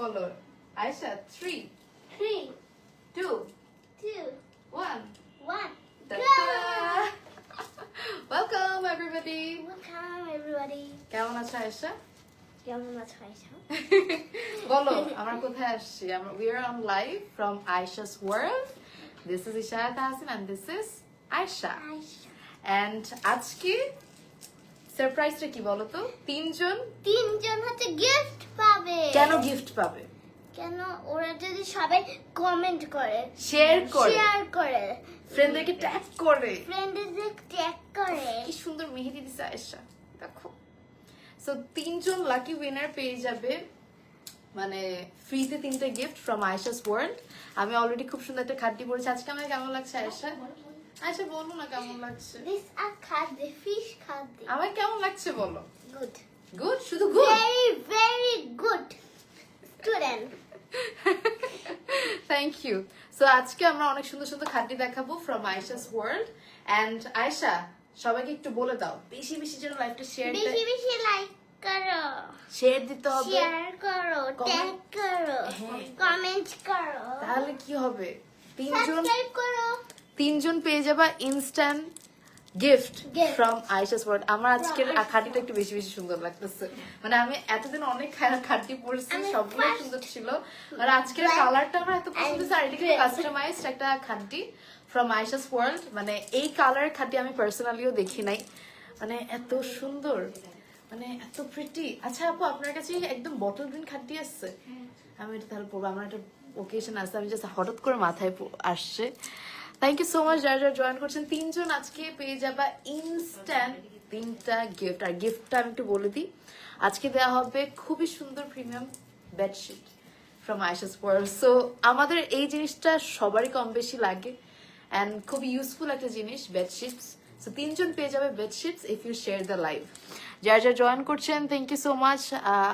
বলো Ayesha 3 2 1 Welcome everybody. কেমন আছো আয়েশা? বলো আমরা কোথায় আসছি? We are on live from Aisha's World. This is Ishayat Hasan and this is Aisha. And আজকে সারপ্রাইজটা কি বলো তো? তিনজন হচ্ছে গিফট পাবে। কেন গিফট পাবে? কেন ওরা যদি সবাই কমেন্ট করে, শেয়ার করে, ফ্রেন্ডদেরকে ট্যাগ করে, কি সুন্দর মেহেদি দিছে আয়েশা দেখো। সো তিনজন লাকি উইনার পেয়ে যাবে মানে ফ্রিতে 3টা গিফট ফ্রম আয়েশাস ওয়ার্ল্ড। আমি অলরেডি খুব সুন্দর একটা খাদ্য পড়েছি। আজকে আমার কেমন লাগছে আয়েশা? আচ্ছা বলো না কেমন লাগছে। দিস আ খাদ্য, ফিশ খাদ্য। আমার কেমন লাগছে বলো? গুড। গুড, শুধু good? Very good student. Thank you. So আজকে আমরা অনেক সুন্দর সুন্দর খাদ্য দেখাবো from Ayesha's world. And Ayesha সবাইকে একটু বলে দাও বেশি বেশি যেন লাইভটা শেয়ার বেশি লাইক করো, শেয়ার দিতে হবে, শেয়ার করো, ট্যাগ করো, কমেন্ট করো। তাহলে কি হবে? সাবস্ক্রাইব করো। তিনজন পেয়ে যাবা instant gift from Ayesha's world. আমার আজকের খাদ্যটা একটু বেশি বেশি সুন্দর লাগতেছে। মানে আমি এতদিন অনেক খাদ্য পড়ছি, সবগুলো সুন্দর ছিল, আর আজকের কালারটা আমার এত পছন্দ হয়েছে। আর এটা কিন্তু কাস্টমাইজড একটা খাদ্য ফ্রম আয়েশাস ওয়ার্ল্ড। মানে এই কালারের খাদ্য আমি পার্সোনালিও দেখি নাই, মানে এত সুন্দর, মানে এত প্রিটি। আচ্ছা আপু আপনার কাছে একদম বটল গ্রিন খাদ্য আসছে? আমি এটা তাহলে পড়বো, আমার একটা ওকেশন আছে, আমি জাস্ট হঠাৎ করে মাথায় আসছে। থ্যাংক ইউ সো মাচ যারা যারা জয়েন করছেন। তিনজন আজকে পেয়ে যাবা ইনস্ট্যান্ট 3টা গিফট। আর গিফটটা আমি একটু বলে দিই, আজকে দেওয়া হবে খুবই সুন্দর premium bedsheet from Ayesha's world. So আমাদের এই জিনিসটা সবারই কম বেশি লাগে অ্যান্ড খুব ইউজফুল একটা জিনিস বেডশিটস। সো তিনজন পেয়ে যাবে bedsheets if you share the live. যারা যারা জয়েন করছেন thank you so much.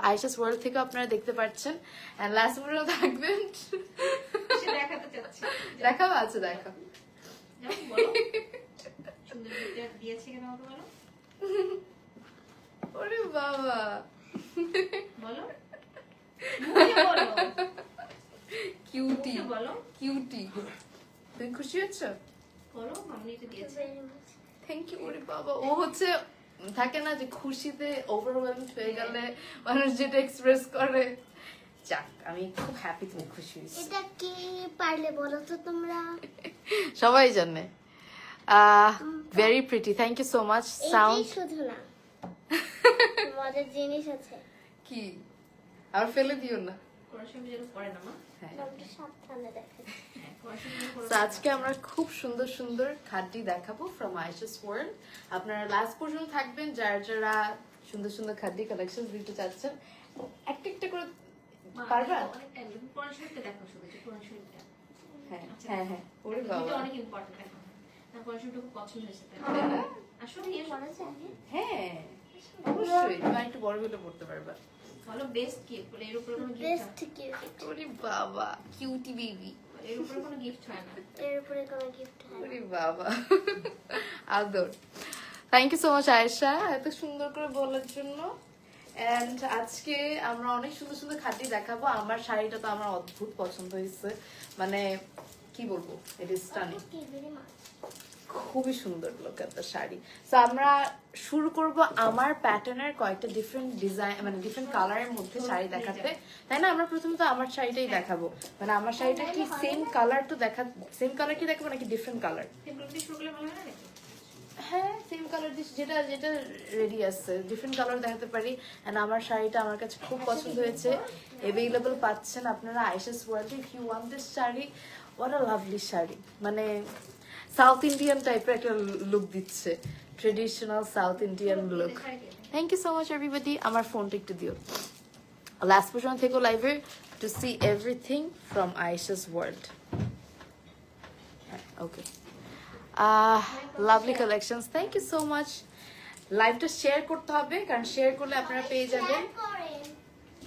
Ayesha's world থেকে আপনারা দেখতে পাচ্ছেন অ্যান্ড লাস্ট মিনিটও থাকবেন। দেখাবো? আচ্ছা দেখাও। ওরে বাবা কিউটি কিউটি, তুমি খুশি হচ্ছ? Thank you. ওরে বাবা, ও হচ্ছে থাকে না যে খুশিতে ওভারওয়েলমড হয়ে গেলে মানুষ যেটা এক্সপ্রেস করে। যাক আমি খুব হ্যাপি তুমি খুশি হয়েছো। এটা কি পারলে বলো তো তোমরা? সবাই জানে। Very pretty, thank you so much. Sound শুধু না, মজার জিনিস আছে। কি আর ফেলে দিও না। আজকে আমরা খুব সুন্দর সুন্দর খাদ্য দেখাবো ফ্রম আয়েশাস ওয়ার্ল্ড। আপনারা লাস্ট পর্যন্ত থাকবেন যারা যারা সুন্দর সুন্দর খাদ্য কালেকশন দিতে চাচ্ছেন। একটা একটা করে পারবা? হ্যাঁ হ্যাঁ ওরে বাবা অনেক ইম্পর্টেন্ট। হ্যাঁ অবশ্যই, তুমি একটু বড় হলে পড়তে পারবা। ভালো বেস্ট গিফট, এর উপরে কোনো গিফট। ওরে বাবা কিউটি বেবি, এর উপরে কোনো গিফট হয় না, এর উপরে কোনো গিফট হয় না। ওরে বাবা আদর। Thank you so much Ayesha এত সুন্দর করে বলার জন্য। এন্ড আজকে আমরা অনেক সুন্দর সুন্দর খাদ্য দেখাবো। আমার শাড়িটা তো আমার অদ্ভুত পছন্দ হয়েছে, মানে কি বলবো, ইট ইজ স্টানিং, খুবই সুন্দর লোক একটা শাড়ি। তো আমরা শুরু করব আমার প্যাটার্নের কয়েকটা ডিফারেন্ট ডিজাইন মানে ডিফারেন্ট কালারের মধ্যে শাড়ি দেখাতে, তাই না? আমরা প্রথমে তো আমার শাড়িটাই দেখাবো। মানে আমার শাড়িটা কি সেম কালার তো সেম কালার কি দেখাবো নাকি ডিফারেন্ট কালার? হ্যাঁ সেম কালার যেটা যেটা রেডি আছে ডিফারেন্ট কালার দেখাতে পারি। এন্ড আমার শাড়িটা আমার কাছে খুব পছন্দ হয়েছে, অ্যাভেলেবল পাচ্ছেন আপনারা আয়েশাস ওয়ার্ল্ডে। If you want this sari, what a lovely sari, মানে সাউথ ইন্ডিয়ান টাইপের একটা লুক দিচ্ছে, traditional south Indian look. Thank you so much everybody. আমার ফোনটা একটু দিও। লাস্ট পর্যন্ত থেকে লাইভে to see everything from Ayesha's world. Okay lovely collections, thank you so much. লাইভটা শেয়ার করতে হবে, কারণ শেয়ার করলে আপনারা পেয়ে যাবেন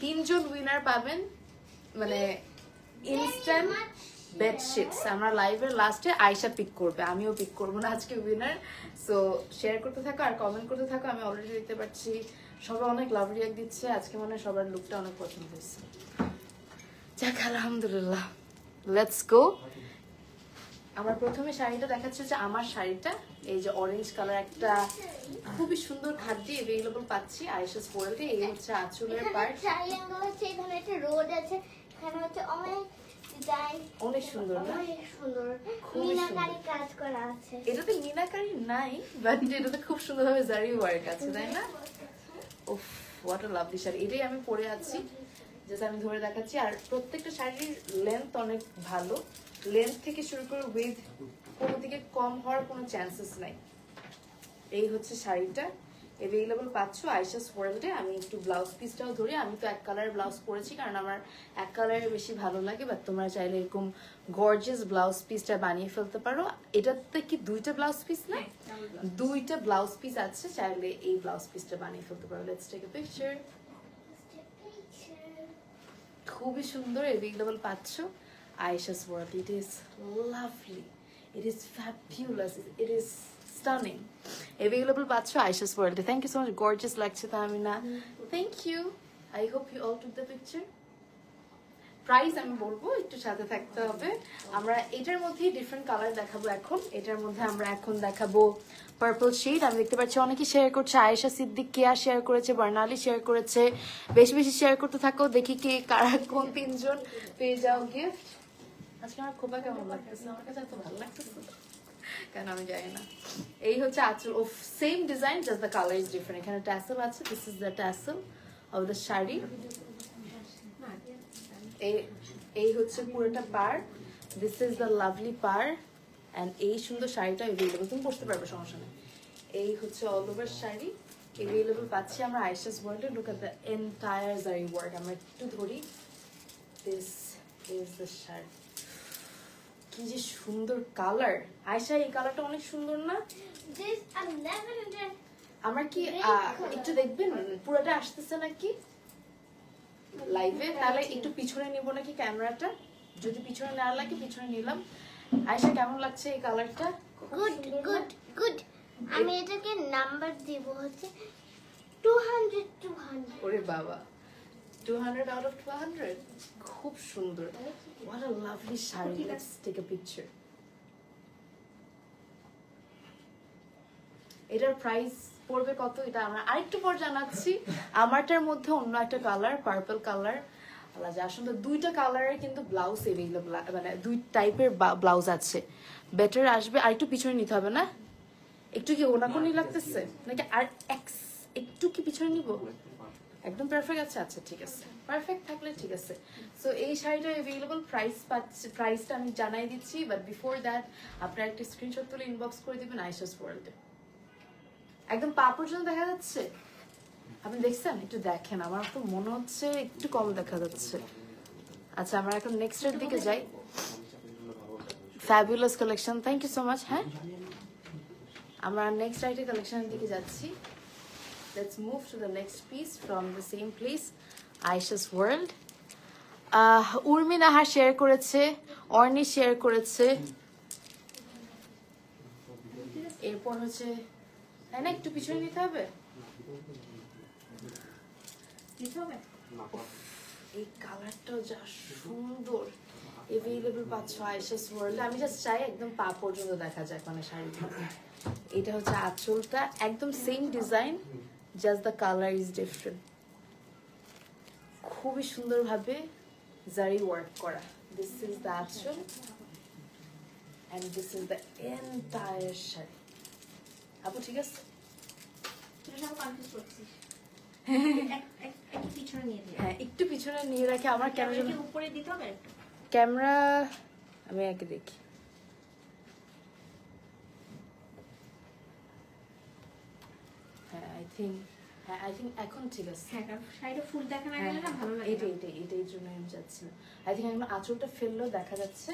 3জন উইনার পাবেন, মানে ইনস্ট্যান্ট বেডশিটস। আমরা লাইভের লাস্টে আয়েশা পিক করবে, আমিও পিক করবো না আজকে উইনার। সো শেয়ার করতে থাকো আর কমেন্ট করতে থাকো। আমি অলরেডি দেখতে পাচ্ছি সবাই অনেক লাভ রিয়াক্ট দিচ্ছে। আজকে মনে হয় সবার লুকটা অনেক পছন্দ হয়েছে। যাক আলহামদুলিল্লাহ, লেটস গো। আমার প্রথমে শাড়িটা দেখাচ্ছে যে আমার শাড়িটা এই যে অরেঞ্জ কালার একটা খুবই সুন্দর খাদ্যি अवेलेबल পাচ্ছি আয়েশাস ওয়ার্ল্ডে। এই হচ্ছে আঁচলের পার্ট, ট্রায়াঙ্গেল হচ্ছে, এখানে একটা রোড আছে, এখানে হচ্ছে অনেক ডিজাইন, অনেক সুন্দর না? অনেক সুন্দর খুবই মিনাকারি কাজ করা আছে। এটাতে মিনাকারি নাই, বাট এটাতে খুব সুন্দরভাবে জারি ওয়ার্ক আছে, তাই না? উফ, হোয়াট আ লাভলি শাড়ি। এটাই আমি পরে আছি, জাস্ট আমি ধরে দেখাচ্ছি। আর প্রত্যেকটা শাড়ির লেন্থ অনেক ভালো, লেন্থ থেকে শুরু করে উইথ কোনো দিকে কম হওয়ার কোনো চান্সেস নাই। এই হচ্ছে শাড়িটা अवेलेबल পাচ্ছ আয়েশাস ওয়ার্ল্ডে। আমি একটু ব্লাউজ পিসটাও ধরি, আমি তো এক কালারের ব্লাউজ পরেছি কারণ আমার এক কালারের বেশি ভালো লাগে, বাট তোমরা চাইলে এরকম গর্জিয়াস ব্লাউজ পিসটা বানিয়ে ফেলতে পারো। এটাতে কি দুইটা ব্লাউজ পিস না? দুইটা ব্লাউজ পিস আছে, চাইলে এই ব্লাউজ পিসটা বানিয়ে ফেলতে পারো। Let's take a picture. খুবই সুন্দর अवेलेबल পাচ্ছ Ayesha's world. It is lovely, it is fabulous, it is stunning. Available পাচ্ছ আয়েশাস ওয়ার্ল্ডে। Thank you so much, gorgeous লাগছে Tahmina, thank you. I hope you all took the picture. Price আমি বলবো, একটু সাথে থাকতে হবে। আমরা এটার মধ্যে ডিফারেন্ট কালার দেখাবো এখন। এটার মধ্যে আমরা এখন দেখাবো পার্পল শেড। আমি দেখতে পাচ্ছি অনেকেই শেয়ার করছে, আয়েশা সিদ্দিক, কেয়া শেয়ার করেছে, বর্ণালী শেয়ার করেছে। বেশি বেশি শেয়ার করতে থাকো, দেখি কে কারা কোন তিনজন পেয়ে যাও গিফট। আজকে আমার খুব কেমন লাগতেছে, আমার কাছে এত ভালো লাগতেছে কেন আমি জানি না। এই হচ্ছে আঁচল, ও same design, just the colour is different. এখানে ট্যাসেল আছে, this is the tassel of the sari. এই হচ্ছে পুরোটা পার, this is the lovely paar. And এই সুন্দর শাড়িটা अवेलेबल, তুমি পরতে পারবে, সমস্যা নেই। এই হচ্ছে অল ওভার শাড়ি अवेलेबल পাচ্ছি আমরা আয়েশাস ওয়ার্ল্ডে। লুক এট দ্য এন্টায়ার জারি ওয়ার্ক। আমরা একটু ধরি, দিস ইজ দ্য শাড়ি। কি যে সুন্দর কালার আয়েশা, এই কালারটা অনেক সুন্দর না? আমার কি একটু দেখবেন পুরোটা আসতেছে নাকি লাইভে? তাহলে একটু পিছনে নিব নাকি ক্যামেরাটা? যদি পিছনে না লাগে পিছনে নিলাম। আয়েশা কেমন লাগছে এই কালারটা? Good good good. আমি এটাকে নাম্বার দিব হচ্ছে 200 200। ওরে বাবা, 200 out of 200, খুব সুন্দর। What a lovely sari. Let's take a picture. এটার প্রাইস পড়বে কত এটা আমরা আরেকটু পর জানাচ্ছি। আমারটার মধ্যে অন্য একটা কালার, পার্পল কালার। আল্লাহ, যা সুন্দর। দুইটা কালারের কিন্তু ব্লাউজ अवेलेबल, মানে দুই টাইপের ব্লাউজ আছে। বেটার আসবে, আরেকটু পিছনে নিতে হবে না? একটু কি ওনাকোনি লাগতেছে নাকি আর একটু কি পিছনে নিব? একদম পারফেক্ট আছে? আচ্ছা ঠিক আছে, পারফেক্ট থাকলে ঠিক আছে। সো এই শাড়িটা अवेलेबल, প্রাইসটা আমি জানাই দিচ্ছি, বাট বিফোর দ্যাট আপনারা একটা স্ক্রিনশট তুলে ইনবক্স করে দিবেন আয়েশাস ওয়ার্ল্ডে। একদম পা পর্যন্ত দেখা যাচ্ছে, আপনি দেখছেন? একটু দেখেন, আমার তো মনে হচ্ছে একটু কম দেখা যাচ্ছে। আচ্ছা, আমরা এখন নেক্সট এর দিকে যাই। Fabulous collection, thank you so much. হ্যাঁ, আমরা নেক্সট আইটেম কালেকশনের দিকে যাচ্ছি। Let's move to the next piece from the same place, Aisha's World. Urmi Naha share করেছে, অর্নি শেয়ার করেছে। এরপর হচ্ছে, তাই না, একটু পিছনে নিতে হবে। এই কালারটাও যা সুন্দর अवेलेबल পাচ্ছ আয়েশাস ওয়ার্ল্ডে। আমি জাস্ট চাই একদম পা পর্যন্ত দেখা যায় মানে শাড়িটা। এটা হচ্ছে আঁচলটা, একদম same design, just the colour is different. খুবই সুন্দরভাবে জারি ওয়ার্ক করা। This is the aanchal and this is the entire sari. আপু ঠিক আছে? হ্যাঁ, একটু পিছনে নিয়ে রাখে। আমার ক্যামেরা উপরে দিতে হবে, ক্যামেরা আমি আগে দেখি। হ্যাঁ, আই থিঙ্ক এখন ঠিক আছে। হ্যাঁ, কারণ শাড়িটা ফুল দেখা না গেলে না ভালো লাগে। এটাই জন্য আমি যাচ্ছি না। আই থিঙ্ক এখন আঁচলটা ফেললেও দেখা যাচ্ছে।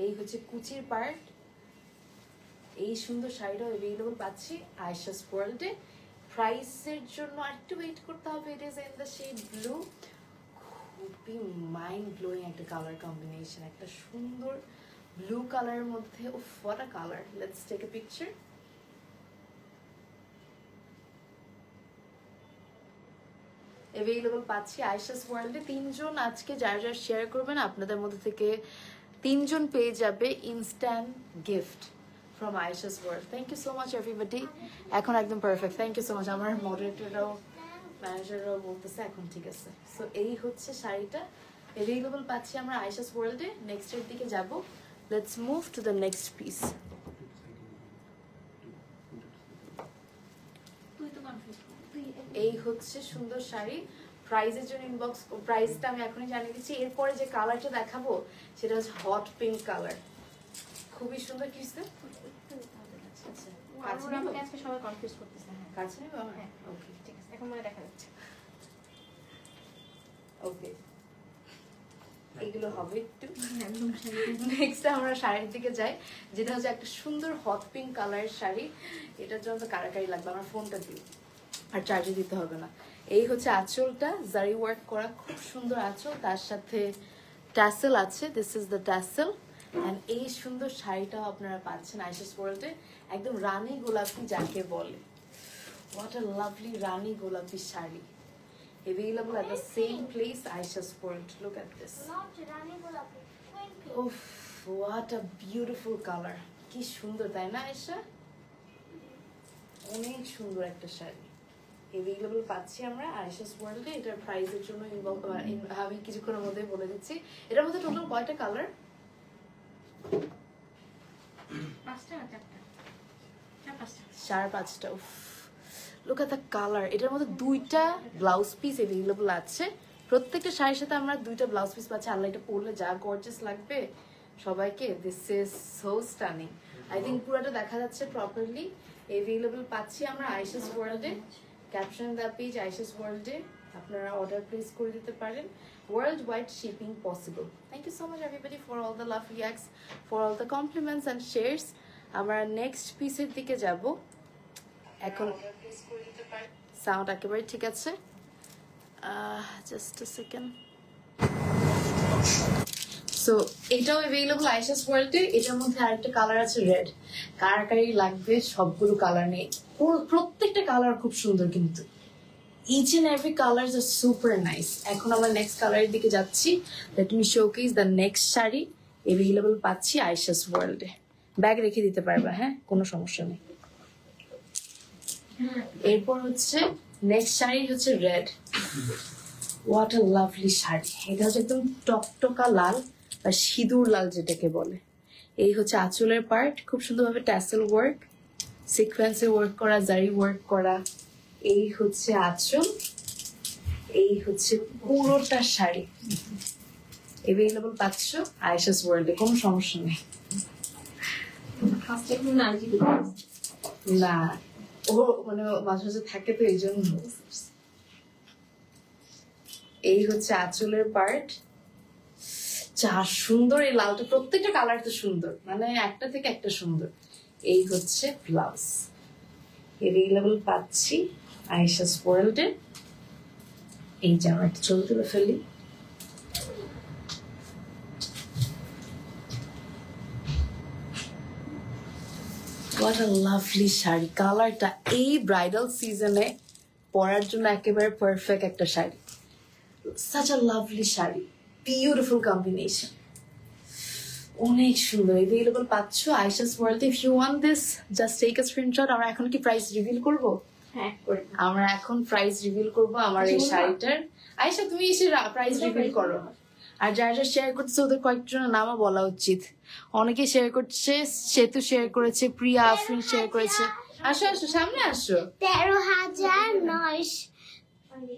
এই হচ্ছে কুচির পার্ট। এই সুন্দর শাড়িটাও अवेलेबल পাচ্ছি আয়েশাস ওয়ার্ল্ডে। প্রাইসের জন্য একটু ওয়েট করতে হবে। It is in the shade blue. খুবই মাইন্ড ব্লোয়িং একটা কালার কম্বিনেশন, একটা সুন্দর ব্লু কালারের মধ্যে। উফ, what a colour. Let's take a picture. Available পাচ্ছি আয়েশাস ওয়ার্ল্ডে। 3 জন আজকে যারা যারা শেয়ার করবেন আপনাদের মধ্যে থেকে 3 জন পেয়ে যাবে instant gift from Ayesha's world. Thank you so much everybody. এখন একদম perfect, thank you so much. আমার মডারেটররাও ম্যানেজাররাও বলতেছে এখন ঠিক আছে। সো এই হচ্ছে শাড়িটা অ্যাভেলেবল পাচ্ছি আমরা আয়েশাস ওয়ার্ল্ডে। নেক্সটের দিকে যাব, let's move to the next piece. এই হচ্ছে সুন্দর শাড়ি। প্রাইজের জন্য ইনবক্স, প্রাইসটা আমি এখনই জানিয়ে দিচ্ছি। এরপরে যে কালারটা দেখাবো সেটা হচ্ছে হট পিঙ্ক কালার, খুবই সুন্দর। কি আজকে সবাই কনফিউজ করতেছে। কাছে নেব? হ্যাঁ ওকে ঠিক আছে, এখন মনে দেখা যাচ্ছে। ওকে এগুলো হবে একটু। নেক্সট আমরা শাড়ির দিকে যাই, যেটা হচ্ছে একটা সুন্দর হট পিঙ্ক কালারের শাড়ি। এটার জন্য তো কারাকারি লাগবে, আমার ফোনটা দিই আর চার্জে দিতে হবে না। এই হচ্ছে আঁচলটা, জারি ওয়ার্ক করা, খুব সুন্দর আঁচল, তার সাথে ট্যাসেল আছে। This is the tassel. And এই সুন্দর শাড়িটাও আপনারা পাচ্ছেন আয়েশাস ওয়ার্ল্ডে। একদম রানী গোলাপি যাকে বলে, হোয়াট আ লাভলি রানী গোলাপি sari. Available at the same place, Aisha's World. Look at this. Oof, what a beautiful color. কি সুন্দর তাই না আয়েশা? অনেক সুন্দর একটা শাড়ি। Available পাচ্ছি আমরা আয়েশাস ওয়ার্ল্ডে। এটার প্রাইসের জন্য আমি কিছুক্ষণের মধ্যে বলে দিচ্ছি। এটার মধ্যে টোটাল কয়টা colour? 4-5টা। Look at the color. এটার মধ্যে 2টা ব্লাউজ পিস अवेलेबल আছে। প্রত্যেকটা শাড়ির সাথে আমরা 2টা ব্লাউজ পিস পাচ্ছি। আল্লাহ, এটা পরলে যা গর্জিয়াস লাগবে সবাইকে। This is so stunning. I think পুরোটা দেখা যাচ্ছে প্রপারলি। अवेलेबल পাচ্ছি আমরা আয়েশাস ওয়ার্ল্ডে। ক্যাপশন দা পেজ আয়েশাস ওয়ার্ল্ডে আপনারা অর্ডার প্লেস করে দিতে পারেন। World wide shipping possible. Thank you so much everybody for all the love reacts, for all the compliments and shares. আমরা নেক্সট পিসের দিকে যাব। এখন সাউন্ড একেবারে ঠিক আছে? Just a second. সো এটাও অ্যাভেলেবল আয়েশাস ওয়ার্ল্ডে। এটার মধ্যে আরেকটা কালার আছে রেড। কারাকারি লাগবে, সবগুলো কালার নেই, প্রত্যেকটা কালার খুব সুন্দর, কিন্তু each and every colours are super nice. এখন আমরা নেক্সট কালারের দিকে যাচ্ছি। Let me showcase the next sari. Available পাচ্ছি আয়েশাস ওয়ার্ল্ডে। ব্যাগ রেখে দিতে পারবা, হ্যাঁ, কোনো সমস্যা নেই। এরপর হচ্ছে নেক্সট শাড়ি হচ্ছে red. What a lovely sari. এটা হচ্ছে একদম টকটকা লাল বা সিঁদুর লাল যেটাকে বলে। এই হচ্ছে আঁচলের পার্ট, খুব সুন্দরভাবে ট্যাসেল ওয়ার্ক, সিকোয়েন্সে ওয়ার্ক করা, জারি ওয়ার্ক করা। এই হচ্ছে আঁচল, এই হচ্ছে পুরোটা শাড়ি। অ্যাভেলেবল পাচ্ছ আয়েশাস ওয়ার্ল্ডে, কোনো সমস্যা নেই। না, ও মানে মাঝে মাঝে থাকে তো এই জন্য। এই হচ্ছে আঁচলের পার্ট, যা সুন্দর। এই লালটা, প্রত্যেকটা কালার তো সুন্দর, মানে একটা থেকে একটা সুন্দর। এই হচ্ছে ব্লাউজ। অ্যাভেলেবল পাচ্ছি আয়েশাস ওয়ার্ল্ডে। এই যে আমরা একটা ছবি তুলে ফেলি। What a lovely sari. কালারটা এই ব্রাইডাল সিজনে পরার জন্য একেবারে পারফেক্ট একটা sari. Such a lovely sari, beautiful combination, অনেক সুন্দর। অ্যাভেলেবল পাচ্ছ আয়েশাস ওয়ার্ল্ডে। If you want this, just take a screenshot. আমরা এখন কি প্রাইস রিভিল করব? হ্যাঁ, আমরা এখন প্রাইস রিভিল করব আমার এই শাড়িটার। আয়েশা, তুমি এসে প্রাইস রিভিল করো। আর যারা যারা শেয়ার করছে ওদের কয়েকজনের নামও বলা উচিত। অনেকে শেয়ার করছে, সেতু শেয়ার করেছে, প্রিয়া আফরিন শেয়ার করেছে। আসো আসো, সামনে আসো। 13,900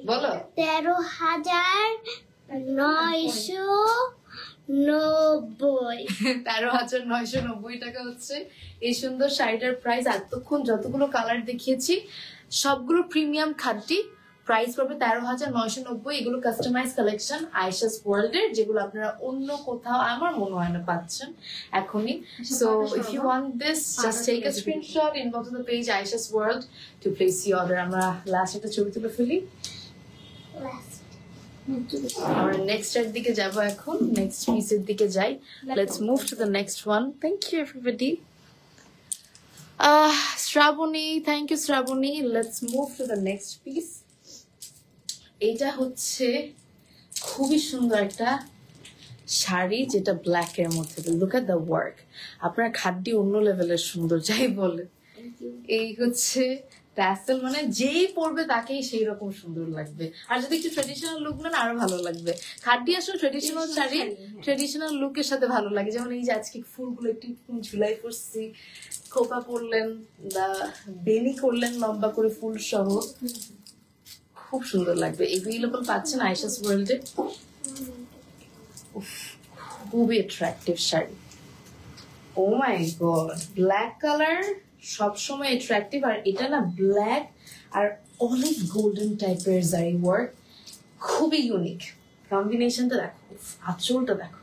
বলো। 13,990 13,990 টাকা হচ্ছে এই সুন্দর শাড়িটার প্রাইস। এতক্ষণ যতগুলো কালার দেখিয়েছি সবগুলো প্রিমিয়াম খাদ্যি। প্রাইস পড়বে 13,990। এগুলো কাস্টমাইজ কালেকশন আয়েশাস ওয়ার্ল্ডের, যেগুলো আপনারা অন্য কোথাও আমার মনে হয় না পাচ্ছেন এখনই। So if you want this, just take a screenshot, inbox the page Ayesha's world to place your order. আমরা লাস্ট একটা ছবি তুলে ফেলি। আমরা নেক্সট এর দিকে যাব এখন, নেক্সট পিসের দিকে যাই। Let's move to the next one. Thank you everybody. Shravani, thank you Shravani. Let's move to the next piece. এটা হচ্ছে খুবই সুন্দর একটা শাড়ি, যেটা ব্ল্যাক এর মধ্যে। লুক এট দ্য ওয়ার্ক, আপনার খাদ্য অন্য লেভেলের সুন্দর, যাই বলে। এই হচ্ছে ট্যাসেল, মানে যেই পরবে তাকেই সেই রকম সুন্দর লাগবে। আর যদি একটু ট্রেডিশনাল লুক নেন আরো ভালো লাগবে। খাদ্য আসলে ট্রেডিশনাল শাড়ি ট্রেডিশনাল লুকের সাথে ভালো লাগে। যেমন এই যে আজকে ফুলগুলো একটু ঝুলাই করছি, খোপা পরলেন বা বেনি করলেন লম্বা করে ফুল সহ, খুব সুন্দর লাগবে। এভেলেবল পাচ্ছেন আয়েশাস ওয়ার্ল্ডে। খুবই attractive sari. O my god, black colour সবসময় অ্যাট্রাকটিভ। আর এটা না ব্ল্যাক আর অলিভ গোল্ডেন টাইপের জারি ওয়ার্ক, খুবই ইউনিক কম্বিনেশনটা। দেখো আঁচলটা দেখো,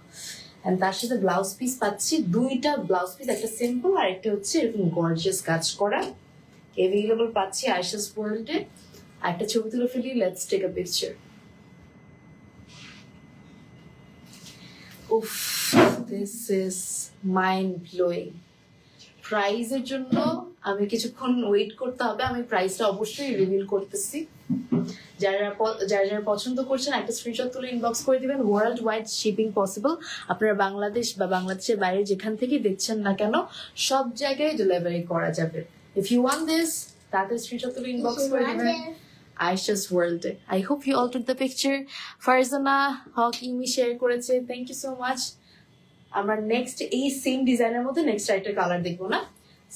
এন্ড তার সাথে ব্লাউজ পিস পাচ্ছি, দুইটা ব্লাউজ পিস, একটা সিম্পল আর একটা হচ্ছে এরকম গর্জিয়াস কাজ করা। এভেলেবল পাচ্ছি আয়েশাস ওয়ার্ল্ডে। একটা ছবি তুলে ফেলি, লেটস টেক আ পিকচার। উফ, দিস ইজ মাইন্ড ব্লোয়িং। প্রাইজের জন্য আমি কিছুক্ষণ ওয়েট করতে হবে, আমি প্রাইসটা অবশ্যই রিভিল করতেছি। যারা যারা পছন্দ করছেন একটা স্ক্রিনশট তুলে ইনবক্স করে দিবেন। ওয়ার্ল্ড ওয়াইড শিপিং পসিবল, আপনারা বাংলাদেশ বা বাংলাদেশের বাইরে যেখান থেকে দেখছেন না কেন সব জায়গায় ডেলিভারি করা যাবে। ইফ ইউ ওয়ান্ট দিস, তাতে স্ক্রিনশট তুলে ইনবক্স করে দিবেন Ayesha's world. I hope you all took the picture. Farzana Haque Imi share করেছে, থ্যাংক ইউ সো মাচ। আমরা নেক্সট এই সেম ডিজাইনের মধ্যে নেক্সট আরেকটা কালার দেখবো না,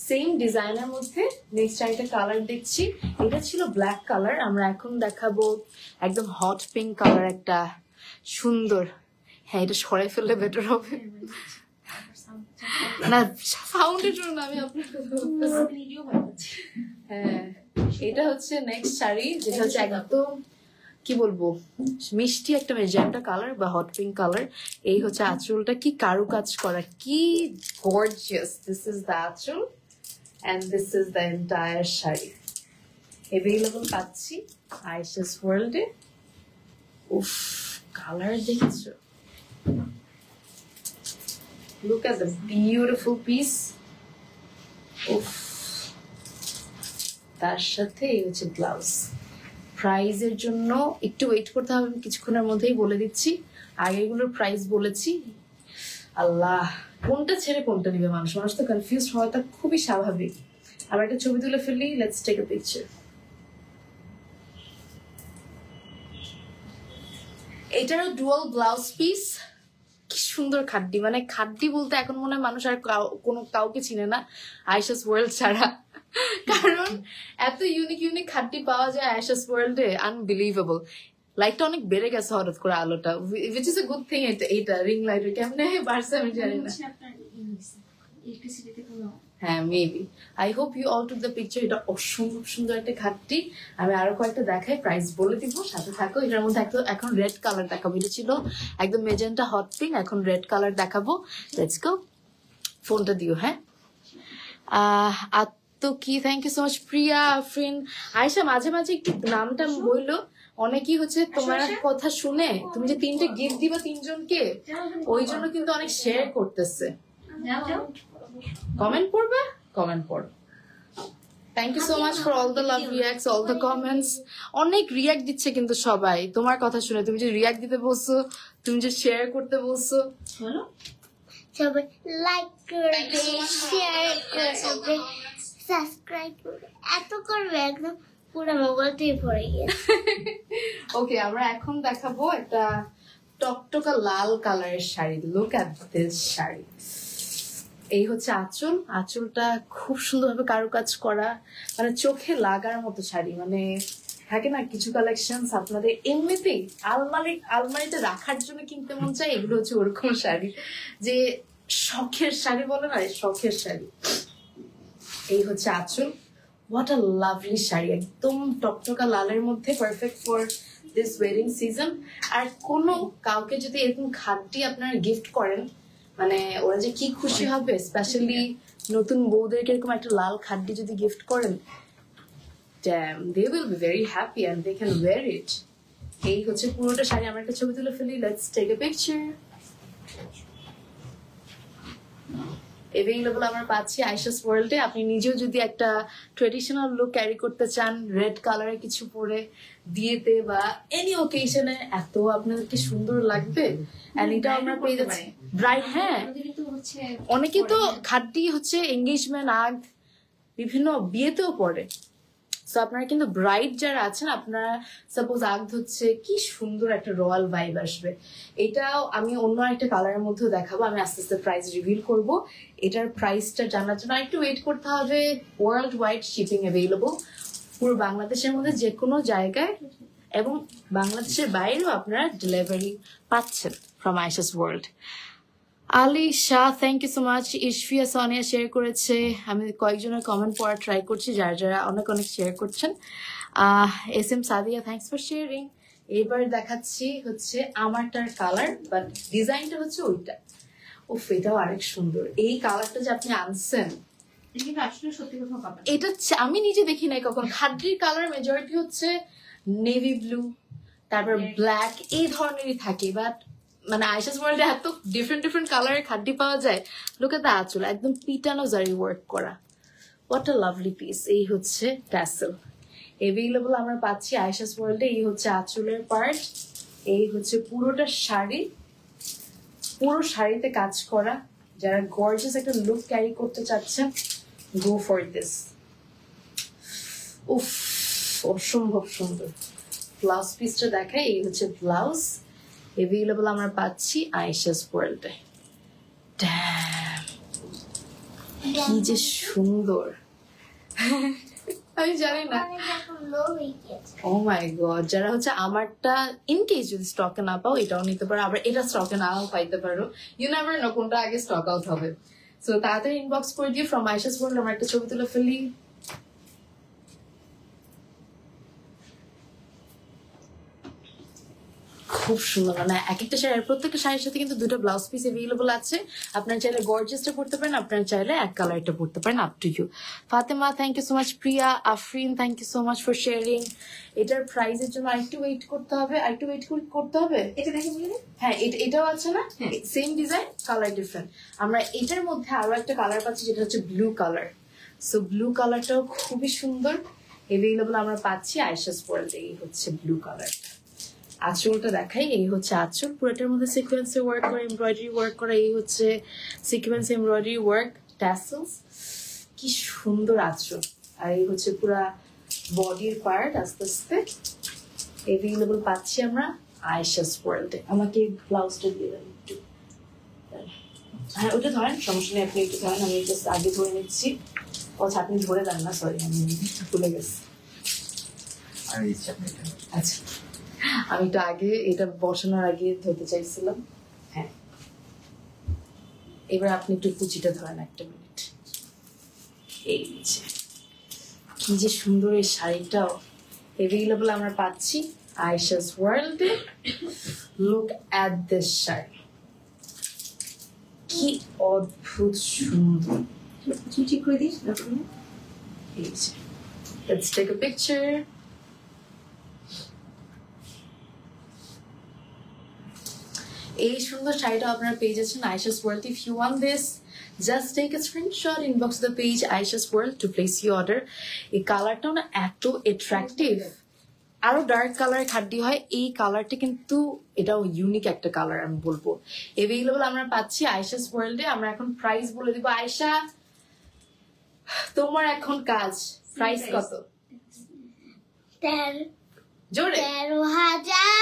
সেম ডিজাইনের মধ্যে নেক্সট আরেকটা কালার দেখছি। এটা ছিল ব্ল্যাক কালার, আমরা এখন দেখাবো একদম হট পিঙ্ক কালার, একটা সুন্দর। হ্যাঁ, এটা সরাই ফেললে বেটার হবে না, সাউন্ডের জন্য আমি হ্যাঁ। এটা হচ্ছে নেক্সট শাড়ি, যেটা হচ্ছে একদম কি বলবো মিষ্টি একটা ম্যাজেন্টা কালার বা হট পিঙ্ক কালার। এই হচ্ছে আঁচলটা, কি কারুকাজ করা, কি গর্জিয়াস। দিস ইজ দ্য আঁচল and this is the entire sari. Available পাচ্ছি আয়েশাস ওয়ার্ল্ডে। উফ, কালার দেখেছো? Look at the beautiful piece. উফ, তার সাথে এই হচ্ছে ব্লাউজ। প্রাইজের জন্য একটু ওয়েট করতে হবে, আমি কিছুক্ষণের মধ্যেই বলে দিচ্ছি। আগেগুলোর প্রাইস বলেছি। আল্লাহ, কোনটা ছেড়ে কোনটা নিবে মানুষ, মানুষ তো কনফিউজ হওয়াটা খুবই স্বাভাবিক। আবার একটা ছবি তুলে ফেললি, লেটস টেক আ পিকচার। এটারও ডুয়াল ব্লাউজ পিস, কি সুন্দর খাড্ডি। মানে খাড্ডি বলতে এখন মনে হয় মানুষ আর কাউকে চিনে না আয়েশাস ওয়ার্ল্ড ছাড়া, কারণ এত ইউনিক ইউনিক খাড্ডি পাওয়া যায় আয়েশাস ওয়ার্ল্ডে, আনবিলিভেবল। লাইটটা অনেক বেড়ে গেছে হঠাৎ করে আলোটা, which is a good thing। এটা রিং লাইটের কেমনে বাড়ছে আমি জানি না। হ্যাঁ, maybe. I hope you all took the picture. এটা অসম্ভব সুন্দর একটা খাটটি। আমি আরো কয়েকটা দেখাই, প্রাইস বলে দিব, সাথে থাকো। এটার মধ্যে এখন রেড কালার দেখাবো। এটা ছিল একদম মেজেন্টা হট পিঙ্ক, এখন রেড কালার দেখাবো। Let's go. ফোনটা দিও। হ্যাঁ, তো কি, thank you so much Priya Afrin. Ayesha মাঝে মাঝে একটু নামটা বললো, অনেকেই হচ্ছে তোমার কথা শুনে তুমি যে 3টে গিফট দিবা 3জনকে, ওই জন্য কিন্তু অনেক শেয়ার করতেছে। কমেন্ট পড়বে, কমেন্ট পড়ো। Thank you so much for all the love reacts, all the comments. অনেক রিয়াক্ট দিচ্ছে কিন্তু সবাই তোমার কথা শুনে। তুমি যে রিয়াক্ট দিতে বলছো, তুমি যে শেয়ার করতে বলছো, সবাই লাইক করবে, শেয়ার করবে, সাবস্ক্রাইব করবে, এত করবে একদম পুরো মোবাইলটাই ভরে গিয়েছে। ওকে, আমরা এখন দেখাবো একটা টকটকা লাল কালারের sari. Look at this sari. এই হচ্ছে আঁচল, আঁচলটা খুব সুন্দরভাবে কারুকাজ করা, মানে চোখে লাগার মতো শাড়ি। মানে থাকে না কিছু কালেকশন আপনাদের এমনিতেই আলমারিতে রাখার জন্য কিনতে মন চায়, এগুলো হচ্ছে ওরকম শাড়ি, যে শখের শাড়ি বলে না, শখের শাড়ি। এই হচ্ছে আঁচল। হোয়াট আ লাভলি শাড়ি, একদম টকটকা লালের মধ্যে, perfect for this wedding season. আর কোনো কাউকে যদি এরকম খাদ্যি আপনারা গিফট করেন, মানে ওরা যে কি খুশি হবে, স্পেশালি নতুন বউদেরকে এরকম একটা লাল খাদ্যি যদি গিফট করেন, damn, they will be very happy and they can wear it. এই হচ্ছে পুরোটা শাড়ি। আমরা একটা ছবি তুলে ফেলি, let's take a picture. Available আমরা পাচ্ছি আয়েশাস ওয়ার্ল্ডে। আপনি নিজেও যদি একটা ট্রেডিশনাল লুক ক্যারি করতে চান, রেড কালারের কিছু পরে বিয়েতে বা এনি ওকেশনে এত আপনাদেরকে সুন্দর লাগবে। এন্ড এটা আমরা পেয়ে যাচ্ছি ব্রাইড। হ্যাঁ, অনেকে তো খাদ্যি হচ্ছে এঙ্গেজমেন্ট আগ বিভিন্ন বিয়েতেও পরে। সো আপনারা কিন্তু ব্রাইড যারা আছেন, আপনারা সাপোজ আগ হচ্ছে, কি সুন্দর একটা রয়্যাল ভাইব আসবে। এটাও আমি অন্য একটা কালারের মধ্যেও দেখাবো, আমি আস্তে আস্তে প্রাইস রিভিল করব। এটার প্রাইসটা জানার জন্য একটু ওয়েট করতে হবে। ওয়ার্ল্ড ওয়াইড শিপিং অ্যাভেলেবল পুরো বাংলাদেশের মধ্যে যে কোনো জায়গায়, এবং বাংলাদেশের বাইরেও আপনারা ডেলিভারি পাচ্ছেন from Ayesha's world. Ali Shah, thank you so much. Ishfia Sonia share করেছে। আমি কয়েকজনের কমেন্ট পড়া ট্রাই করছি, যারা যারা অনেক অনেক শেয়ার করছেন। S M Sadia, thanks for sharing. এবার দেখাচ্ছি হচ্ছে আমারটার কালার, বাট ডিজাইনটা হচ্ছে ওইটা। উফ, এটাও আরেক সুন্দর। এই কালারটা যে আপনি আনছেন, এটা আমি নিজে দেখি নাই কখন। খাদ্রির কালার মেজরিটি হচ্ছে নেভি ব্লু, তারপর ব্ল্যাক, এই ধরনেরই থাকে। বাট মানে আয়েশাস ওয়ার্ল্ডে এত ডিফারেন্ট ডিফারেন্ট কালারের খাদ্য পাওয়া যায়। লুক এট দ্য আঁচল, একদম পিটানো জারি ওয়ার্ক করা। What a lovely piece. এই হচ্ছে ট্যাসেল। এভেইলেবল আমরা পাচ্ছি আয়েশাস ওয়ার্ল্ডে। এই হচ্ছে আঁচলের পার্ট, এই হচ্ছে পুরোটা শাড়ি, পুরো শাড়িতে কাজ করা। যারা গর্জিয়াস একটা লুক ক্যারি করতে চাচ্ছেন, গো ফর দিস। উফ, অসম্ভব সুন্দর। ব্লাউজ পিসটা দেখাই, এই হচ্ছে ব্লাউজ। এভেইলেবল আমরা পাচ্ছি আয়েশাস ওয়ার্ল্ডে। কি যে সুন্দর, আমি জানি না। ও মাই গড, যারা হচ্ছে আমারটা ইন কেস যদি স্টকে না পাও, এটাও নিতে পারো। আবার এটা স্টকে নাও পাইতে পারো, ইউ নেভার নো কোনটা আগে স্টক আউট হবে। সো তাড়াতাড়ি ইনবক্স করে দিও ফ্রম আয়েশাস ওয়ার্ল্ড। আমরা একটা ছবি তুলে ফেলি। খুব সুন্দর, মানে এক একটা শাড়ি, প্রত্যেকটা শাড়ির সাথে কিন্তু দুটো ব্লাউজ পিস এভেইলেবল আছে। আপনার চাইলে গর্জিয়াসটা পড়তে পারেন, আপনার চাইলে এক কালারটা পড়তে পারেন, up to you. Fatema, thank you so much. Priya, Afrin, thank you so much for sharing. এটার প্রাইসের জন্য আরেকটু ওয়েট করতে হবে, আরেকটু ওয়েট করতে হবে। এটা দেখে বলি। হ্যাঁ, এটাও আছে না, সেম ডিজাইন, কালার ডিফারেন্ট। আমরা এটার মধ্যে আরো একটা কালার পাচ্ছি, যেটা হচ্ছে ব্লু কালার। সো ব্লু কালারটাও খুবই সুন্দর। এভেইলেবল আমরা পাচ্ছি আয়েশাস ওয়ার্ল্ডে। এই হচ্ছে ব্লু কালার। আঁচলটা দেখাই, এই হচ্ছে আঁচল, পুরোটার মধ্যে সিকোয়েন্সে ওয়ার্ক করা, এমব্রয়ডারি ওয়ার্ক করা। এই হচ্ছে সিকোয়েন্স এমব্রয়ডারি ওয়ার্ক, ট্যাসেলস। কি সুন্দর আঁচল। আর এই হচ্ছে পুরা বডির পার্ট। আস্তে আস্তে এভেইলেবল পাচ্ছি আমরা আয়েশাস ওয়ার্ল্ডে। আমাকে ব্লাউজটা দিয়ে দেন একটু। হ্যাঁ, ওটা ধরেন, সমস্যা নেই, আপনি একটু ধরেন, আমি জাস্ট আগে ধরে নিচ্ছি। আচ্ছা, আপনি ধরে দেন না, সরি আমি ভুলে গেছি। আচ্ছা, আমি তো আগে এটা বসানোর আগে ধরতে চাইছিলাম। হ্যাঁ, এবার আপনি একটু কুচিটা ধরেন, একটা মিনিট। এই যে কি যে সুন্দর এই শাড়িটাও এভেইলেবল আমরা পাচ্ছি আয়েশাস ওয়ার্ল্ডে। লুক অ্যাট দিস শাড়ি, কি অদ্ভুত সুন্দর। ঠিক করে দিস। এই যে, লেটস টেক আ পিকচার। এই সুন্দর শাড়িটা আপনারা পেয়ে যাচ্ছেন Ayesha's world. If you want this, just take a screenshot, inbox the page Ayesha's world to place you order. এই কালারটাও না এত অ্যাট্রাকটিভ। আরো ডার্ক কালারের খাদ্য হয়, এই কালারটা কিন্তু এটাও ইউনিক একটা কালার আমি বলবো। এভেইলেবল আমরা পাচ্ছি আয়েশাস ওয়ার্ল্ডে। আমরা এখন প্রাইস বলে দিব। আয়েশা, তোমার এখন কাজ, প্রাইস কত? জোরে। 13,990।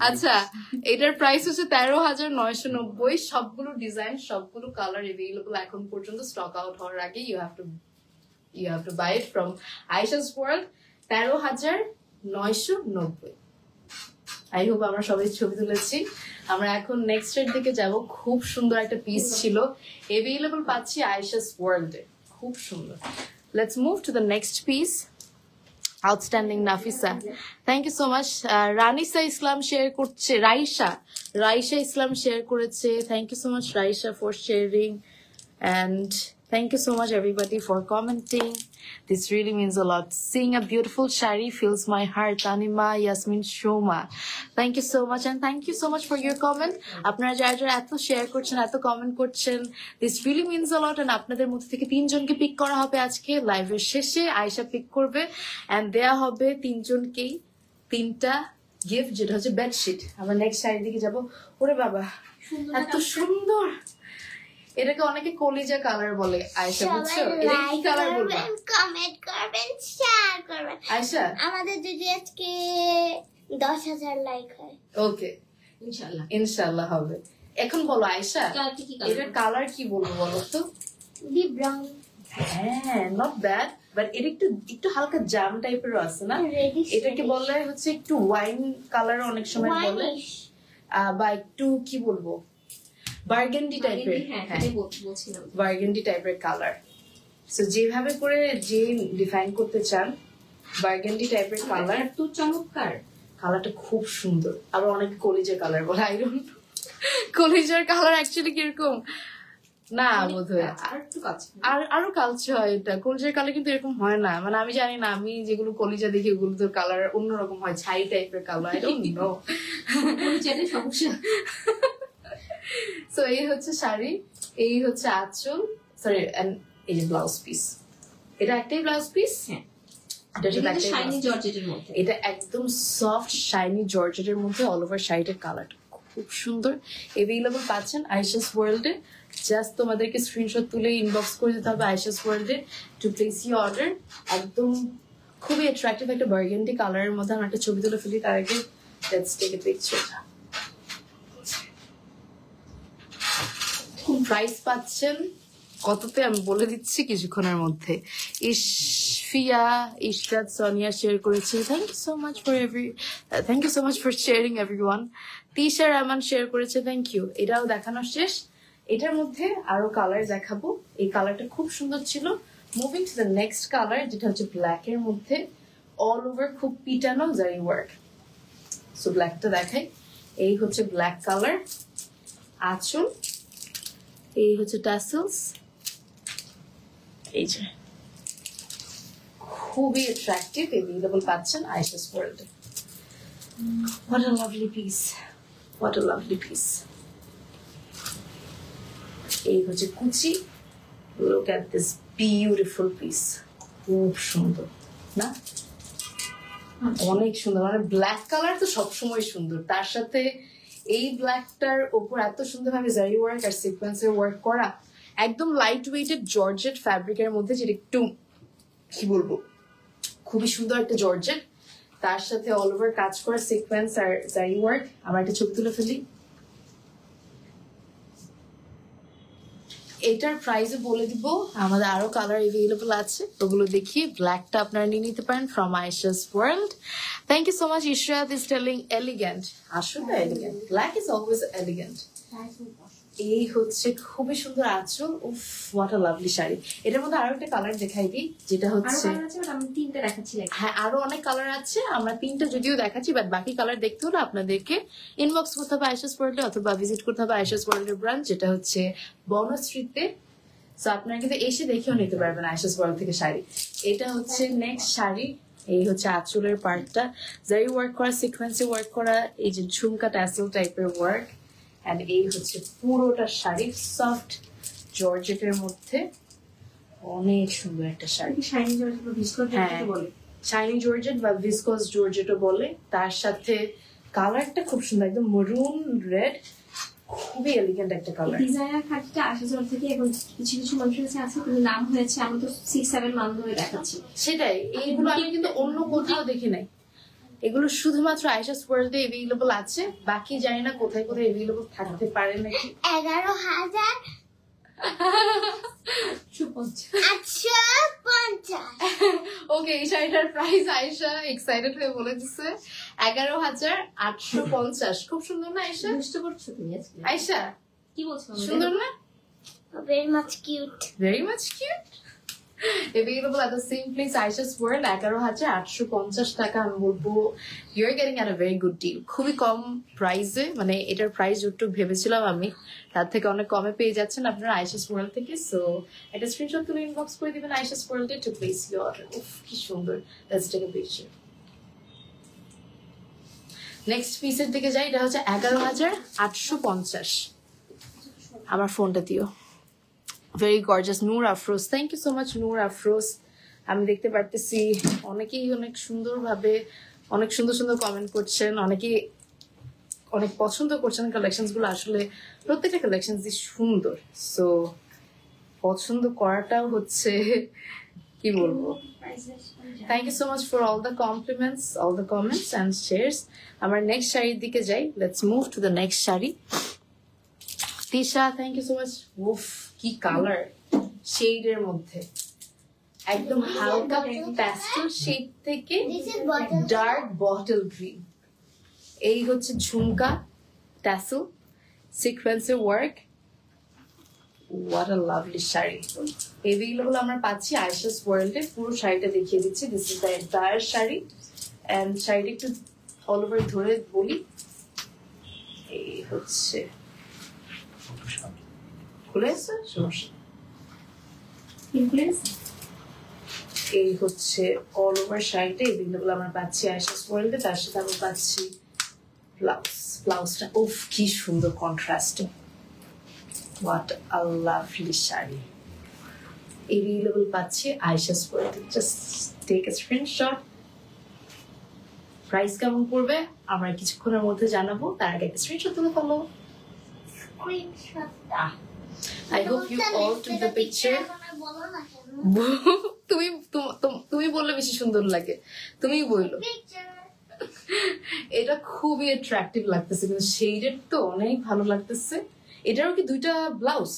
আচ্ছা, এটার প্রাইস হচ্ছে 13,990। সবগুলো ডিজাইন, সবগুলো কালার এভেইলেবল এখন পর্যন্ত। স্টক আউট হওয়ার আগে you have to buy it from Ayesha's world. 13,990। I hope আমরা সবাই ছবি তুলেছি। আমরা এখন নেক্সট এর দিকে যাব। খুব সুন্দর একটা পিস ছিল, এভেইলেবল পাচ্ছি আয়েশাস ওয়ার্ল্ডে। খুব সুন্দর। Let's move to the next piece. Outstanding Nafisa, thank you so much. Ranisa Islam share করছে, রাইসা ইসলাম শেয়ার করেছে, thank you so much Raisa for sharing, and thank you so much everybody for commenting. This really means a lot. Seeing a beautiful shari fills my heart. Anima Yasmin Shoma, thank you so much, and thank you so much for your comment. আপনারা যারা এত share করছেন, এত comment করছেন, this really means a lot. and আপনাদের মধ্যে থেকে 3 জনকে পিক করা হবে আজকে লাইভের শেষে। আয়েশা পিক করবে and দেয়া হবে 3 জনকেই 3টা গিফট, যেটা হচ্ছে বেডশিট। আমরা নেক্সট শাড়ির দিকে যাব। ওরে বাবা এত সুন্দর, এটাকে অনেকে কলিজা কালার বলে। আয়েশা বুঝছো এটা কি কালার বলবা? কমেন্ট করবেন, শেয়ার করবেন। আয়েশা আমাদের যদি আজকে 10,000 লাইক হয়, ওকে ইনশাআল্লাহ ইনশাআল্লাহ হবে। এখন বলো আয়েশা কালারটা কি কালার? এটার কালার কি বলবো বলো তো? ডিপ ব্রাউন, হ্যাঁ নট ব্যাড, বাট এটা একটু হালকা জাম টাইপেরও আছে না? রেডিশ, এটাকে বলে হচ্ছে একটু ওয়াইন কালার অনেক সময় বলে, ওয়াইনিশ। বা একটু কি বলবো বার্গেন্ডি টাইপের। হ্যাঁ হ্যাঁ এটাই বলছিলাম। বার্গেন্ডি টাইপের কালার। সো যেভাবে করে যে ডিফাইন করতে চান বার্গেন্ডি টাইপের কালার, এত চমৎকার, কালারটা খুব সুন্দর। আবার অনেকে কলিজার কালার বলে, আই ডোন্ট নো কলিজার কালার অ্যাকচুয়ালি কিরকম না বোধহয়, আর একটু কাছে আরো কালচে হয়। এটা কলিজার কালার কিন্তু এরকম হয় না, মানে আমি জানি না, আমি যেগুলো কলিজা দেখি ওগুলো তো কালার অন্যরকম হয়, ছাই টাইপের কালার, আই ডোন্ট নো। পরিচয়ের সমস্যা। সো এই হচ্ছে শাড়ি, এই হচ্ছে আঁচল, সরি এই যে ব্লাউজ পিস। এটা একটাই ব্লাউজ পিস, হ্যাঁ এটার সাথে একটাই শাইনি blouse piece। জর্জেটের মধ্যে। এটা একদম সফট শাইনি জর্জেটের মধ্যে অল ওভার শাড়িটার কালারটা খুব সুন্দর। এভেইলেবল পাচ্ছেন আয়েশাস ওয়ার্ল্ডে। জাস্ট তোমাদেরকে স্ক্রিনশট তুলে ইনবক্স করে দিতে হবে আয়েশাস ওয়ার্ল্ডে টু প্লেস ইউর অর্ডার। একদম খুবই অ্যাট্রাক্টিভ একটা বার্গেন্ডি কালারের মধ্যে। আমরা একটা ছবি তুলে ফেলি তার আগে, let's take a picture. Price পাচ্ছেন কততে আমি বলে দিচ্ছি কিছুক্ষণের মধ্যে। ইশরাত সোনিয়া শেয়ার করেছে, thank you so much for sharing everyone. Tisha Rahman share করেছে, থ্যাংক ইউ। এটাও দেখানো শেষ। এটার মধ্যে আরো কালার দেখাবো, এই কালারটা খুব সুন্দর ছিল। Moving to the next colour, যেটা হচ্ছে ব্ল্যাক এর মধ্যে অল ওভার খুব পিটানো জারি ওয়ার্ক। সো ব্ল্যাকটা দেখাই, এই হচ্ছে ব্ল্যাক কালার, আঁচল, এই হচ্ছে টাসেলস, এই যে খুবই অ্যাট্রাক্টিভ। এভেইলেবল পাচ্ছেন আয়েশাস ওয়ার্ল্ডে। What a lovely piece, what a lovely piece. এই হচ্ছে কুচি, look at this beautiful piece, খুব সুন্দর না? অনেক সুন্দর, মানে ব্ল্যাক কালার তো সবসময় সুন্দর, তার সাথে এই ব্ল্যাকটার ওপর এত সুন্দরভাবে জারি ওয়ার্ক আর সিকোয়েন্সের ওয়ার্ক করা, একদম লাইট ওয়েটেড জর্জেট ফ্যাব্রিকের মধ্যে, যেটা একটু কি বলবো খুবই সুন্দর একটা জর্জেট, তার সাথে অল ওভার কাজ করা সিকোয়েন্স আর জারি ওয়ার্ক। আমরা একটা ছবি তুলে ফেলি। এটার প্রাইসও বলে দিব, আমাদের আরো কালার এভেইলেবল আছে, ওগুলো দেখিয়ে ব্ল্যাকটা আপনারা নিয়ে নিতে পারেন from Ayesha's world. Thank you so much. Ishrat is telling elegant, আসলে elegant, black is always elegant. এই হচ্ছে খুবই সুন্দর আঁচল, উফ হোয়াট আ লাভলি শাড়ি। এটার মধ্যে আরো একটা কালার দেখাই দিই, যেটা হচ্ছে আমি 3টা দেখাচ্ছি। হ্যাঁ আরো অনেক কালার আছে, আমরা 3টা যদিও দেখাচ্ছি, বাট বাকি কালার দেখতে হলে আপনাদেরকে ইনবক্স করতে হবে আয়েশাস ওয়ার্ল্ডে, অথবা ভিজিট করতে হবে আয়েশাস ওয়ার্ল্ডের ব্রাঞ্চ, যেটা হচ্ছে বনশ্রীতে। সো আপনারা কিন্তু এসে দেখেও নিতে পারবেন আয়েশাস ওয়ার্ল্ড থেকে শাড়ি। এটা হচ্ছে নেক্সট শাড়ি, এই হচ্ছে আঁচলের পার্টটা, জারি ওয়ার্ক করা, সিকোয়েন্সে ওয়ার্ক করা, এই যে ঝুমকা ট্যাসেল টাইপের ওয়ার্ক, এন্ড এই হচ্ছে পুরোটা শাড়ি সফট জর্জেটের মধ্যে, অনেক সুন্দর একটা শাড়ি। শাইনি জর্জেট বা ভিসকস জর্জেট বলে, শাইনি জর্জেট বা ভিসকস জর্জেটও বলে। তার সাথে কালারটা খুব সুন্দর, একদম মরুন রেড, খুবই এলিগেন্ট একটা কালার। ডিজাইনার খাটটা আসার থেকে এখন কিছু কিছু মানুষের কাছে আছে, কিন্তু নাম হয়েছে, আমরা তো 6-7 মান্থ ধরে দেখাচ্ছি। সেটাই, এইগুলো আমি কিন্তু অন্য কোথাও দেখি নাই, এগুলো শুধুমাত্র আয়েশাস ওয়ার্ল্ডে এভেইলেবল আছে, বাকি জানি না কোথায় কোথায় এভেইলেবল থাকতে পারে নাকি। 11,850। ওকে, এই শাড়িটার প্রাইস আয়েশা এক্সাইটেড হয়ে বলে দিচ্ছে 11,850। খুব সুন্দর না আয়েশা? বুঝতে পারছো তুমি আজকে আয়েশা কি বলছো? সুন্দর না? Very much cute. Very much cute. Available at the same place, Aisha's World, 11,850 টাকা। আমি বলবো you're getting at a very good deal. খুবই কম প্রাইসে, মানে এটার প্রাইস একটু ভেবেছিলাম আমি, তার থেকে অনেক কমে পেয়ে যাচ্ছেন আপনারা আয়েশাস ওয়ার্ল্ড থেকে। সো একটা স্ক্রিনশট তুলে ইনবক্স করে দিবেন আয়েশাস ওয়ার্ল্ডে টু প্লেস ইওর অর্ডার। উফ কি সুন্দর, let's take a picture. Next পিসের দিকে যাই, এটা হচ্ছে 11,850। আমার ফোনটা দিও। Very gorgeous, Noor Afroz, thank you so much Noor Afroz. আমি দেখতে পারতেছি অনেকেই অনেক সুন্দরভাবে অনেক সুন্দর সুন্দর কমেন্ট করছেন, অনেকেই অনেক পছন্দ করছেন কালেকশনস গুলো। আসলে প্রত্যেকটা কালেকশন সুন্দর, সো পছন্দ করাটাও হচ্ছে কি বলবো। Thank you so much for all the compliments, all the comments and shares. আমার নেক্সট শাড়ির দিকে যাই, let's move to the next sari. Tisha, thank you so much. উফ কি কালার, শেডের মধ্যে একদম হালকা প্যাস্টেল শেড থেকে ডার্ক বটল গ্রিন। এই হচ্ছে ঝুমকা, ট্যাসেল, সিকোয়েন্সের ওয়ার্ক। What a lovely sari. Available আমরা পাচ্ছি আয়েশাস ওয়ার্ল্ডে। পুরো শাড়িটা দেখিয়ে দিচ্ছি, this is the entire sari. And শাড়িটা একটু অল ওভার ধরে বলি, এই হচ্ছে খুলে এসছে সমস্যা, এই হচ্ছে অল ওভার শাড়িটা এভেইলেবল আমরা পাচ্ছি আয়েশাস ওয়ার্ল্ডে। তার সাথে আমরা পাচ্ছি ব্লাউজ। ব্লাউজটা উফ কি সুন্দর কন্ট্রাস্টে, what a lovely sari. Available পাচ্ছি আয়েশাস ওয়ার্ল্ডে। Just take a screenshot. Price কেমন পড়বে আমরা কিছুক্ষণের মধ্যে জানাবো, তার আগে একটা স্ক্রিনশট তুলে ফেলো। I hope you all took the picture. তুমি বললে বেশি সুন্দর লাগে, তুমি বললো। এটা খুবই অ্যাট্রাকটিভ লাগতেছে, কিন্তু শেডের তো অনেক ভালো লাগতেছে। এটারও কি দুইটা ব্লাউজ,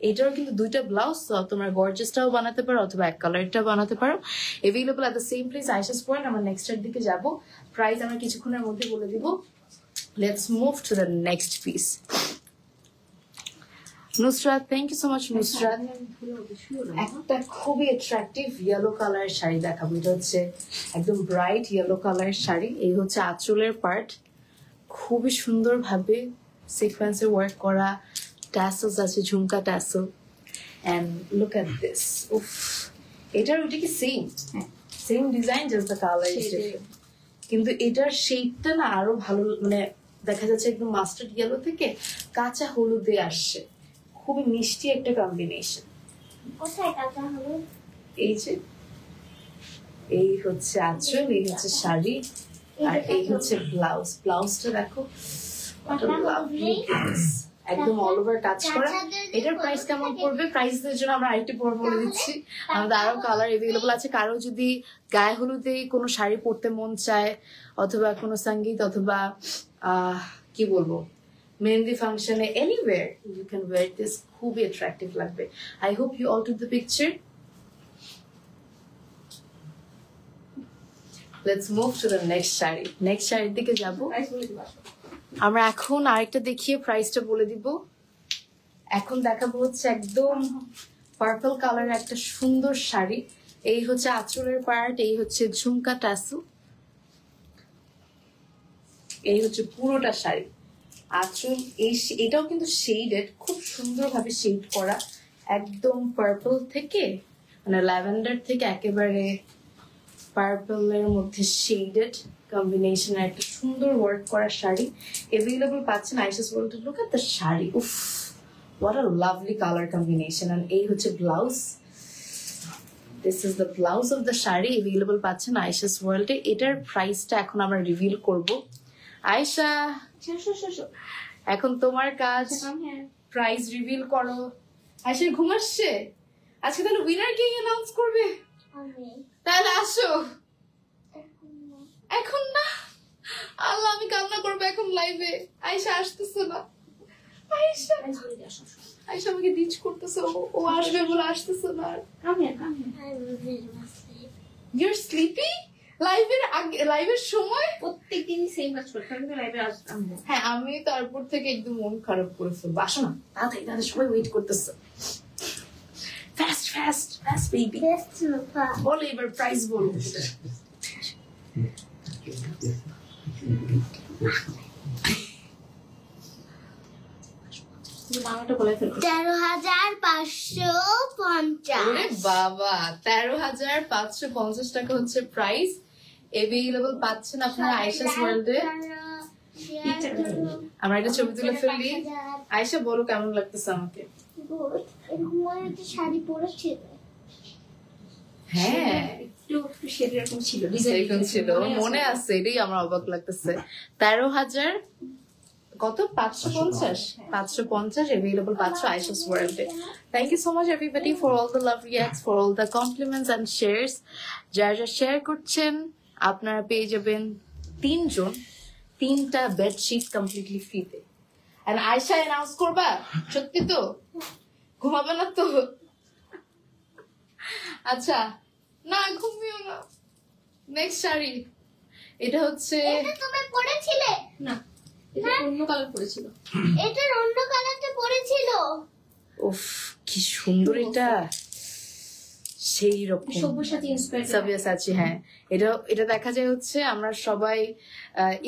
এটারও কিন্তু দুইটা ব্লাউজ। তোমরা গর্জাসটাও বানাতে পারো অথবা এক কালারটাও বানাতে পারো। Available at the same place Ayesha's world. আমরা নেক্সটের দিকে যাব, প্রাইস আমরা কিছুক্ষণের মধ্যে বলে দিব। Let's move to the next piece. Nusrat, thank you so much Nusrat. একটা খুবই অ্যাট্রাকটিভ ইয়েলো কালার শাড়ি দেখাবো। এটা হচ্ছে একদম ব্রাইট ইয়েলো কালার শাড়ি। এই হচ্ছে আঁচলের পার্ট, খুবই সুন্দর ভাবে সিকোয়েন্সের ওয়ার্ক করা, ট্যাসেলস আছে, jhumka tassel. And look at this, উফ এটার ওইটা কি same same design, just the colour is different. কিন্তু এটার শেডটা না আরো ভালো, মানে দেখা যাচ্ছে একদম মাস্টার্ড ইয়েলো থেকে কাঁচা হলুদে আসছে, খুবই মিষ্টি একটা কম্বিনেশন। এই যে এই হচ্ছে আঁচল, এই হচ্ছে শাড়ি, আর এই হচ্ছে ব্লাউজ। ব্লাউজটা দেখো একদম অল ওভার কাজ করা। এটার প্রাইস কেমন পড়বে, প্রাইসের জন্য আমরা আরেকটি পর বলে দিচ্ছি। আমাদের আরো কালার এভেলেবল আছে। কারো যদি গায়ে হলুদে কোনো শাড়ি পরতে মন চায়, অথবা কোনো সঙ্গীত, অথবা কি বলবো মেহেন্দি ফাংশনে, anywhere you can wear this, খুবই অ্যাট্রাকটিভ লাগবে। I hope you all took the picture. Let's move to the next sari. Next শাড়ির দিকে যাবো আমরা। এখন আরেকটা দেখিয়ে প্রাইসটা বলে দিব। এখন দেখাবো হচ্ছে একদম পার্পল কালারের একটা সুন্দর শাড়ি। এই হচ্ছে আঁচলের পার্ট, এই হচ্ছে ঝুমকা ট্যাসেল, এই হচ্ছে পুরোটা শাড়ি। আঁচল এটাও কিন্তু শেডেড, খুব সুন্দর ভাবে শেড করা, একদম পার্পল থেকে মানে ল্যাভেন্ডার থেকে একেবারে পার্পলের মধ্যে শেডেড কম্বিনেশনের একটা সুন্দর ওয়ার্ক করা শাড়ি এভেলেবল পাচ্ছেন Ayesha's world. Look at the sari, উফ what a lovely colour combination. And এই হচ্ছে blouse, this is the blouse of the sari. Available পাচ্ছেন আয়েশাস ওয়ার্ল্ডে। এটার প্রাইসটা এখন আমরা রিভিল করব। আয়েশা এখন তোমার কাজ, প্রাইস রিভিল করো। আয়েশা ঘুম আসছে আজকে, তাহলে উইনার কে অ্যানাউন্স করবে? তাহলে আসো। এখন না, আল্লাহ আমি কান্না করবো এখন লাইভে। আয়েশা আসতেছে না, আয়েশা আয়েশা আমাকে ডিচ করতেছে, ও আসবে বলে আসতেছে না। Your sleepy? লাইভের সময় প্রত্যেকদিনই সেম কাজ করতে হবে, লাইভে আসবো। হ্যাঁ আমি তারপর থেকে একদম মন খারাপ করে ফেলবো। আসো না তাড়াতাড়ি, তাদের সবাই ওয়েট করতেছে। Fast fast fast baby Best Rupa. বলো এবার প্রাইস বলো বাংলাটা বলে ফেলবো 13,550 ওরে বাবা 13,550 টাকা হচ্ছে প্রাইস এভেইলেবল পাচ্ছেন আপনারা আয়েশাস ওয়ার্ল্ডে আমরা একটা ছবি তুলে ফেললি আয়েশা বলো কেমন লাগতেছে আমাকে Good. এরকম মনে হচ্ছে শাড়ি পরেছিল হ্যাঁ একটু একটু শেড এরকম ছিল এরকম ছিল মনে আছে এটাই আমার অবাক লাগতেছে 13,000 কত 550 available পাচ্ছ আয়েশাস ওয়ার্ল্ডে thank you so much everybody for all the love reacts for all the compliments and shares যারা যারা শেয়ার করছেন আপনারা পেয়ে যাবেন 3 জন 3টা বেডশিট কমপ্লিটলি ফ্রিতে এন্ড আয়েশা অ্যানাউন্স করবা সত্যি তো ঘুমাবে না তো আচ্ছা না ঘুমিও না নেক্সট শাড়ি এটা হচ্ছে এটা তুমি পরেছিলে না এটা অন্য কালার পড়েছিল এটার অন্য কালারটা পরেছিল উফ কি সুন্দর এটা সেই রকম সব্যসাচী ইন্সপায়ার সাবিয়াসাচি হ্যাঁ এটা দেখা যায় হচ্ছে আমরা সবাই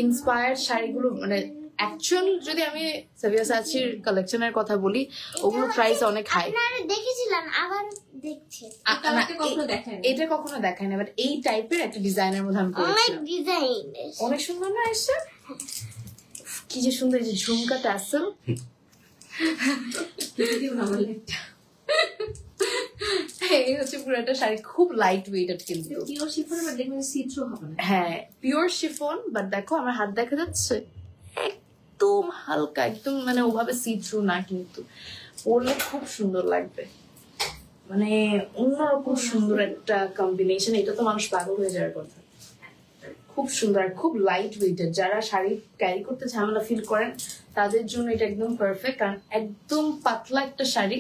ইন্সপায়ার্ড শাড়িগুলো মানে অ্যাকচুয়াল যদি আমি সাবিয়াসাচির কালেকশনের কথা বলি ওগুলো প্রাইস অনেক হাই আপনারা দেখেছিলেন আবার দেখছেন কখনো দেখায় না এটা কখনো দেখায় না বাট এই টাইপের একটা ডিজাইনের মধ্যে আমি অনেক পরেছিলাম ডিজাইন অনেক সুন্দর না এসে কি যে সুন্দর এই যে ঝুমকা টাসেল এই হচ্ছে পুরো একটা শাড়ি খুব লাইট ওয়েটেড কিন্তু পিওর শিফন বা দেখবেন সি-থ্রু হবে না হ্যাঁ পিওর শিফন বাট দেখো আমার হাত দেখা যাচ্ছে একদম হালকা একদম মানে ওভাবে সি থ্রু না কিন্তু পরলে খুব সুন্দর লাগবে মানে অন্যরকম সুন্দর একটা কম্বিনেশন এটা তো মানুষ পাগল হয়ে যাওয়ার কথা খুব সুন্দর আর খুব লাইট ওয়েটেড যারা শাড়ি ক্যারি করতে ঝামেলা ফিল করেন তাদের জন্য এটা একদম পারফেক্ট কারণ একদম পাতলা একটা শাড়ি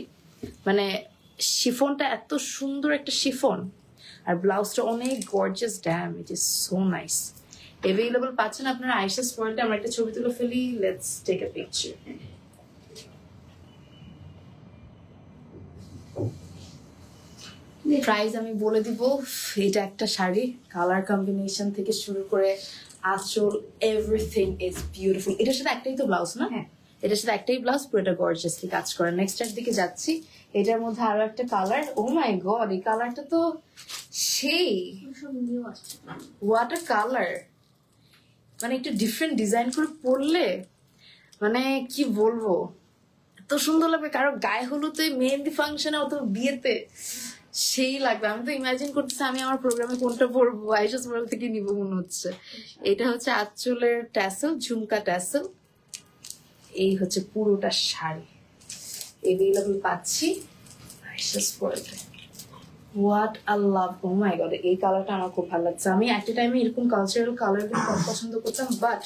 মানে শিফনটা এত সুন্দর একটা শিফন আর ব্লাউজটা অনেক gorgeous damn it is so nice available পাচ্ছেন আপনারা আয়েশাস ওয়ার্ল্ডে আমরা একটা ছবি তুলে ফেলি let's take a picture price আমি বলে দিব এটা একটা শাড়ি কালার কম্বিনেশন থেকে শুরু করে আঁচল এভরিথিং ইজ বিউটিফুল এটার সাথে একটাই তো ব্লাউজ না হ্যাঁ এটার সাথে একটাই ব্লাউজ পুরোটা গর্জিয়াসলি কাজ করে নেক্সট এর দিকে যাচ্ছি এটার মধ্যে আরো একটা কালার ও মাই গড এই কালারটা তো সেই সব নিউ আসছে হোয়াট আ কালার মানে একটু ডিফারেন্ট ডিজাইন করে পরলে মানে কি বলবো এত সুন্দর লাগবে কারো গায়ে হলুদে মেহেন্দি ফাংশনে অথবা বিয়েতে সেই লাগবে আমি তো ইমাজিন করতেছি আমি আমার প্রোগ্রামে কোনটা পরবো আয়েশাস ওয়ার্ল্ড থেকে নিব মনে হচ্ছে এটা হচ্ছে আঁচলের ট্যাসেল ঝুমকা ট্যাসেল এই হচ্ছে পুরোটা শাড়ি এভেইলেবল পাচ্ছি আয়েশাস ওয়ার্ল্ডে what I love oh my god এই কালারটা আমার খুব ভালো লাগছে আমি একটা টাইমে এরকম কালচারাল কালার খুব পছন্দ করতাম বাট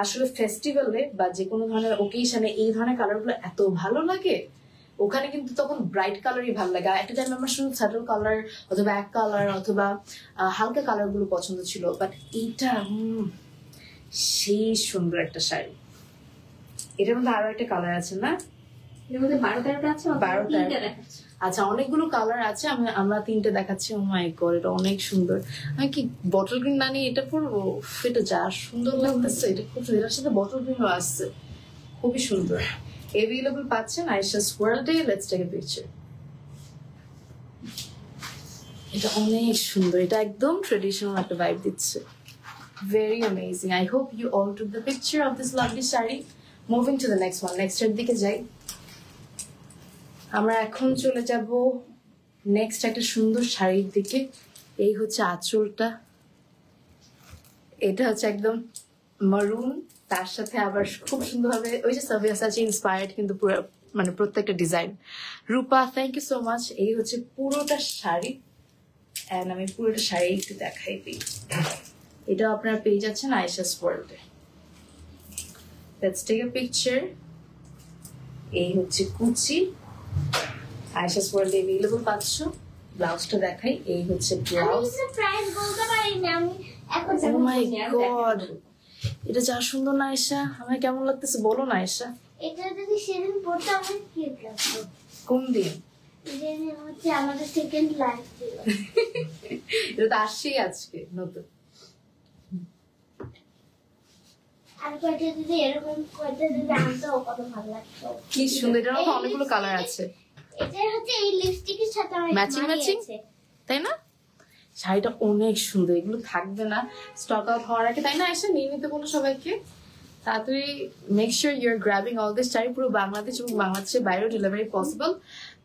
আসলে ফেস্টিভ্যালে বা যে কোনো ধরনের ওকেশনে এই ধরনের কালারগুলো এত ভালো লাগে ওখানে কিন্তু তখন ব্রাইট কালারই ভালো লাগে একটা টাইম আমার শুধু সাটল কালার অথবা এক কালার অথবা হালকা কালার গুলো পছন্দ ছিল বাট এইটা সেই সুন্দর একটা শাড়ি এটার মধ্যে আরো একটা কালার আছে না এর মধ্যে 12-13টা আছে 12-13 দেখাচ্ছে আচ্ছা অনেকগুলো কালার আছে আমরা 3টে দেখাচ্ছি ও মাই গড এটা অনেক সুন্দর আমি কি বটল গ্রিন না নিয়ে এটা পরবো এটা যা সুন্দর লাগতেছে এটা খুব সুন্দর এটার সাথে বটল গ্রিনও আসছে খুবই সুন্দর এভেইলেবল পাচ্ছেন আয়েশাস ওয়ার্ল্ডে লেটস টেক আ পিকচার এটা অনেক সুন্দর এটা একদম ট্রেডিশনাল একটা ভাইব দিচ্ছে very amazing I hope you all took the picture of this lovely sari moving to the next one next এর দিকে যাই আমরা এখন চলে যাব নেক্সট একটা সুন্দর শাড়ির দিকে এই হচ্ছে আঁচলটা এটা হচ্ছে একদম মারুন তার সাথে আবার খুব সুন্দরভাবে ওই যে সাবিয়াসাচি ইন্সপায়ার্ড কিন্তু পুরো মানে প্রত্যেকটা design Rupa thank you so much এই হচ্ছে পুরোটা শাড়ি এন্ড আমি পুরোটা শাড়ি একটু দেখাই দিই এটা আপনারা পেয়ে যাচ্ছেন আয়েশাস ওয়ার্ল্ডে লেটস টেক আ পিকচার এই হচ্ছে কুচি আয়েশাস ওয়ার্ল্ডে अवेलेबल পাচ্ছ ব্লাউজটা দেখাই এই হচ্ছে ব্লাউজ আমি প্রাইস বলতে পারি না আমি এখন ও মাই গড এটা যা সুন্দর না আয়েশা আমার কেমন লাগতেছে বলো না আয়েশা এটা যদি সেদিন পড়তাম আমি কি লাগতো কোন দিন হচ্ছে আমাদের সেকেন্ড লাইফ ছিল। এটা তো আসছেই আজকে নতুন। আর কয়টা যদি এরকম কয়টা যদি আনতো কত ভালো লাগতো। কি সুন্দর, এটার মধ্যে অনেকগুলো কালার আছে। এটা হচ্ছে এই লিপস্টিকের সাথে আমার ম্যাচিং ম্যাচিং, তাই না? শাড়িটা অনেক সুন্দর, এগুলো থাকবে না স্টক আউট হওয়ার আগে, তাই না? এসে নিয়ে নিতে বলো সবাইকে তাড়াতাড়ি। Make sure you are grabbing all this sari. পুরো বাংলাদেশ এবং বাংলাদেশের বাইরেও ডেলিভারি পসিবল।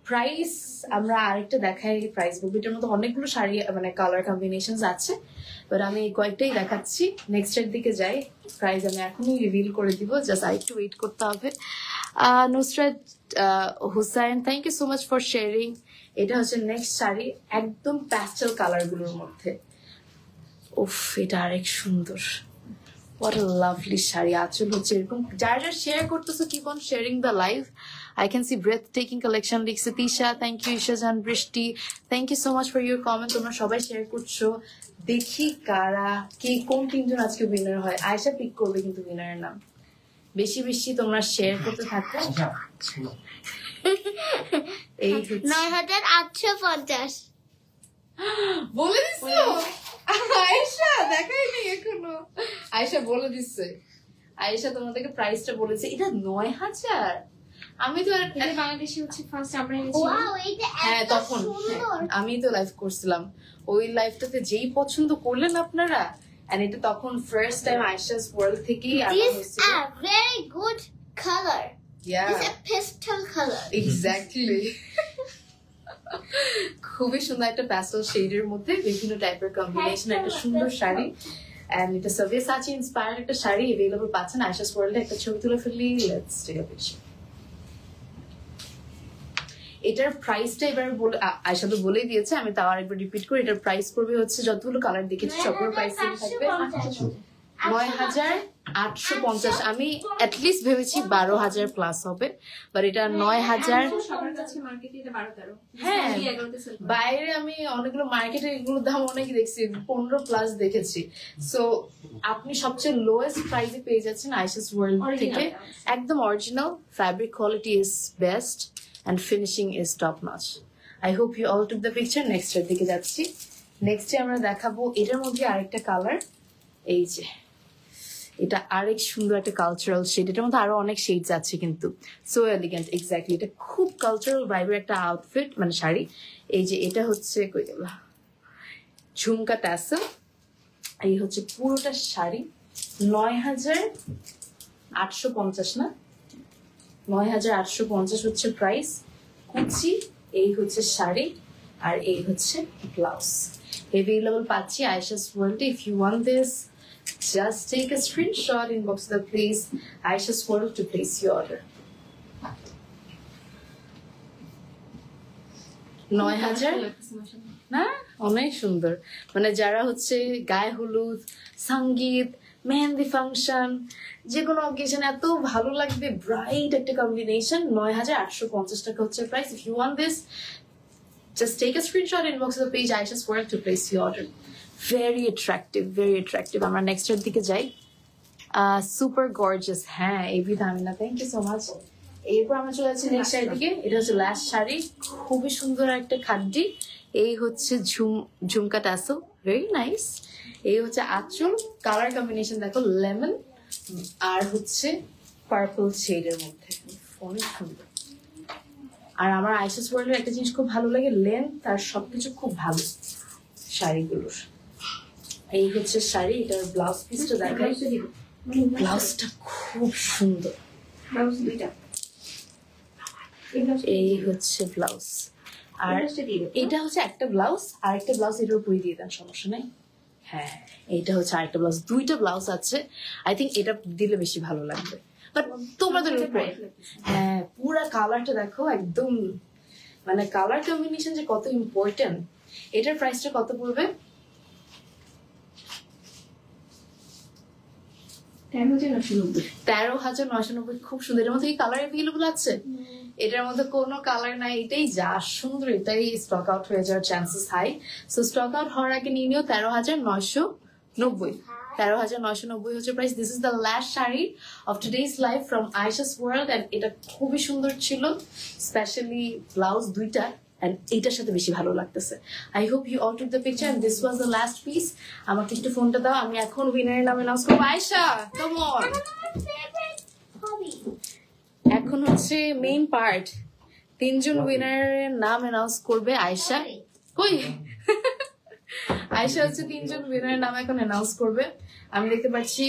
প্রাইস আমরা আরেকটা দেখাই, প্রাইস বুক। এটার মধ্যে অনেকগুলো শাড়ি মানে কালার কম্বিনেশনস আছে, বাট আমি কয়েকটাই দেখাচ্ছি। নেক্সটের দিকে যাই। প্রাইস আমি এখনই রিভিল করে দিব, জাস্ট আরেকটু ওয়েট করতে হবে। Nusrat Hussain, thank you so much for sharing. এটা হচ্ছে নেক্সট শাড়ি, একদম প্যাস্টেল কালার গুলোর মধ্যে। উফ, এটা আরেক সুন্দর। What a lovely sari. আঁচল হচ্ছে এরকম। যারা যারা শেয়ার করতেছো, keep on sharing the live. I can see breathtaking collection লিখছে তিশা, thank you ইশাজান, বৃষ্টি, thank you so much for your comment. তোমরা সবাই শেয়ার করছো। দেখি কারা কে কোন তিনজন আজকে উইনার হয়। আয়েশা পিক করবে কিন্তু উইনারের নাম। বেশি বেশি তোমরা শেয়ার করতে থাকো। এই 9850 বলে দিছো আয়েশা? দেখাইনি এখনো। আয়েশা বলে দিচ্ছে। আয়েশা তোমাদেরকে প্রাইসটা বলেছে। এটা 9000। আমি তো এটা বাংলাদেশে হচ্ছে ফার্স্ট আমরা এনেছি। ওয়াও, এটা হ্যাঁ এত তখন সুন্দর। আমি তো লাইভ করছিলাম। ওই লাইভটাতে যেই পছন্দ করলেন আপনারা, এন্ড এটা তখন ফার্স্ট টাইম আয়েশাস ওয়ার্ল্ড থেকেই আনা This হয়েছিল। a very good color. Yeah, It's a pastel color. exactly. খুবই সুন্দর একটা প্যাস্টেল শেডের মধ্যে বিভিন্ন টাইপের কম্বিনেশন, একটা সুন্দর শাড়ি। এন্ড এটা সাভেসাচি ইন্সপায়ার্ড একটা শাড়ি अवेलेबल পাচ্ছেন আয়েশাস ওয়ার্ল্ডে। একটা ছবি তুলে ফেললি, লেটস টেক আ পিকচার। এটার প্রাইসটা এবার আয়েশা তো বলেই দিয়েছে, আমি তাও আরেকবার রিপিট করি। এটার প্রাইস পড়বে হচ্ছে, যতগুলো কালার দেখেছি সবগুলো প্রাইস সেম থাকবে 9850। আমি অ্যাটলিস্ট ভেবেছি 12000 প্লাস হবে, বাট এটা 9000। সবার কাছে মার্কেটে এটা 12-13। হ্যাঁ, 11-তে সেল করে। বাইরে আমি অনেকগুলো মার্কেটে এগুলোর দাম অনেক দেখছি, 15 প্লাস দেখেছি। সো আপনি সবচেয়ে লোয়েস্ট প্রাইসে পেয়ে যাচ্ছেন আয়েশাস ওয়ার্ল্ড থেকে। একদম original, fabric quality is best and finishing is top notch. I hope you all took the picture. Next এর দিকে যাচ্ছি। নেক্সটে আমরা দেখাবো এটার মধ্যে আরেকটা কালার। এই যে এটা আরেক সুন্দর একটা কালচারাল শেড। এটার মধ্যে আরো অনেক শেডস আছে কিন্তু সো এলিগেন্ট। এক্স্যাক্টলি, এটা খুব কালচারাল ভাইবের একটা আউটফিট মানে শাড়ি। এই যে এটা হচ্ছে কই গেল, ঝুমকা ট্যাসেল। এই হচ্ছে পুরোটা শাড়ি। 9850 না, 9850 হচ্ছে প্রাইস। কুচি, এই হচ্ছে শাড়ি, আর এই হচ্ছে ব্লাউজ। अवेलेबल পাচ্ছি Ayesha's world. If you want this, just take a screenshot, inbox the place Aisha's World to place your order. 9000 না, অনেক সুন্দর। মানে যারা হচ্ছে গায়ে হলুদ, সঙ্গীত, মেহেন্দি ফাংশন, যে কোনো অকেশন এত ভালো লাগবে, ব্রাইট একটা কম্বিনেশন। 9850 টাকা হচ্ছে price. If you want this, just take a screenshot, inbox the page Aisha's World to place your order. Very attractive, very attractive. আমরা নেক্সট এর দিকে যাই। Super gorgeous. হ্যাঁ, Abi Damina, thank you so much. এরপর আমরা চলে যাচ্ছি নেক্সট শাড়ির দিকে। এটা হচ্ছে লাস্ট শাড়ি, খুবই সুন্দর একটা খাড্ডি। এই হচ্ছে ঝুমকা টাসো, ভেরি নাইস। এই হচ্ছে আঁচল। কালার কম্বিনেশন দেখো, লেমন আর হচ্ছে পার্পল শেডের মধ্যে, অনেক সুন্দর। আর আমার আয়েশাস ওয়ার্ল্ডের একটা জিনিস খুব ভালো লাগে, লেন্থ আর সবকিছু খুব ভালো শাড়িগুলোর। এই হচ্ছে শাড়ি। এটার ব্লাউজ পিসটা দেখাই। ব্লাউজটা খুব সুন্দর। এই হচ্ছে ব্লাউজ, আর এটা হচ্ছে একটা ব্লাউজ, আর একটা ব্লাউজ এটার উপরে দিয়ে দেন, সমস্যা নেই। হ্যাঁ, এইটা হচ্ছে আরেকটা ব্লাউজ। দুইটা ব্লাউজ আছে। আই থিঙ্ক এটা দিলে বেশি ভালো লাগবে, বাট তোমাদের উপর। হ্যাঁ, পুরা কালারটা দেখো, একদম মানে কালার কম্বিনেশন যে কত ইম্পর্টেন্ট। এটার প্রাইসটা কত পড়বে? 13,990। খুব সুন্দর। এটার মধ্যে কি কালার অ্যাভেলেবল আছে? এটার মধ্যে কোনো কালার নাই। এটাই যা সুন্দর, এটাই স্টক আউট হয়ে যাওয়ার chances high. So stock out হওয়ার আগে নিয়ে নিও 13,990। 13,990 হচ্ছে price. This is the last sari of today's live from Ayesha's world. And এটা খুবই সুন্দর ছিল, স্পেশালি ব্লাউজ দুইটা and এটার সাথে বেশি ভালো লাগতেছে। I hope you all took the picture and this was the last piece. আমাকে একটু ফোনটা দাও, আমি এখন উইনারের নাম অ্যানাউন্স করবো। আয়েশা কাম অন, এখন হচ্ছে মেইন পার্ট। 3 জন উইনারের নাম অ্যানাউন্স করবে আয়েশা। কই আয়েশা হচ্ছে 3 জন উইনারের নাম এখন অ্যানাউন্স করবে। আমি দেখতে পাচ্ছি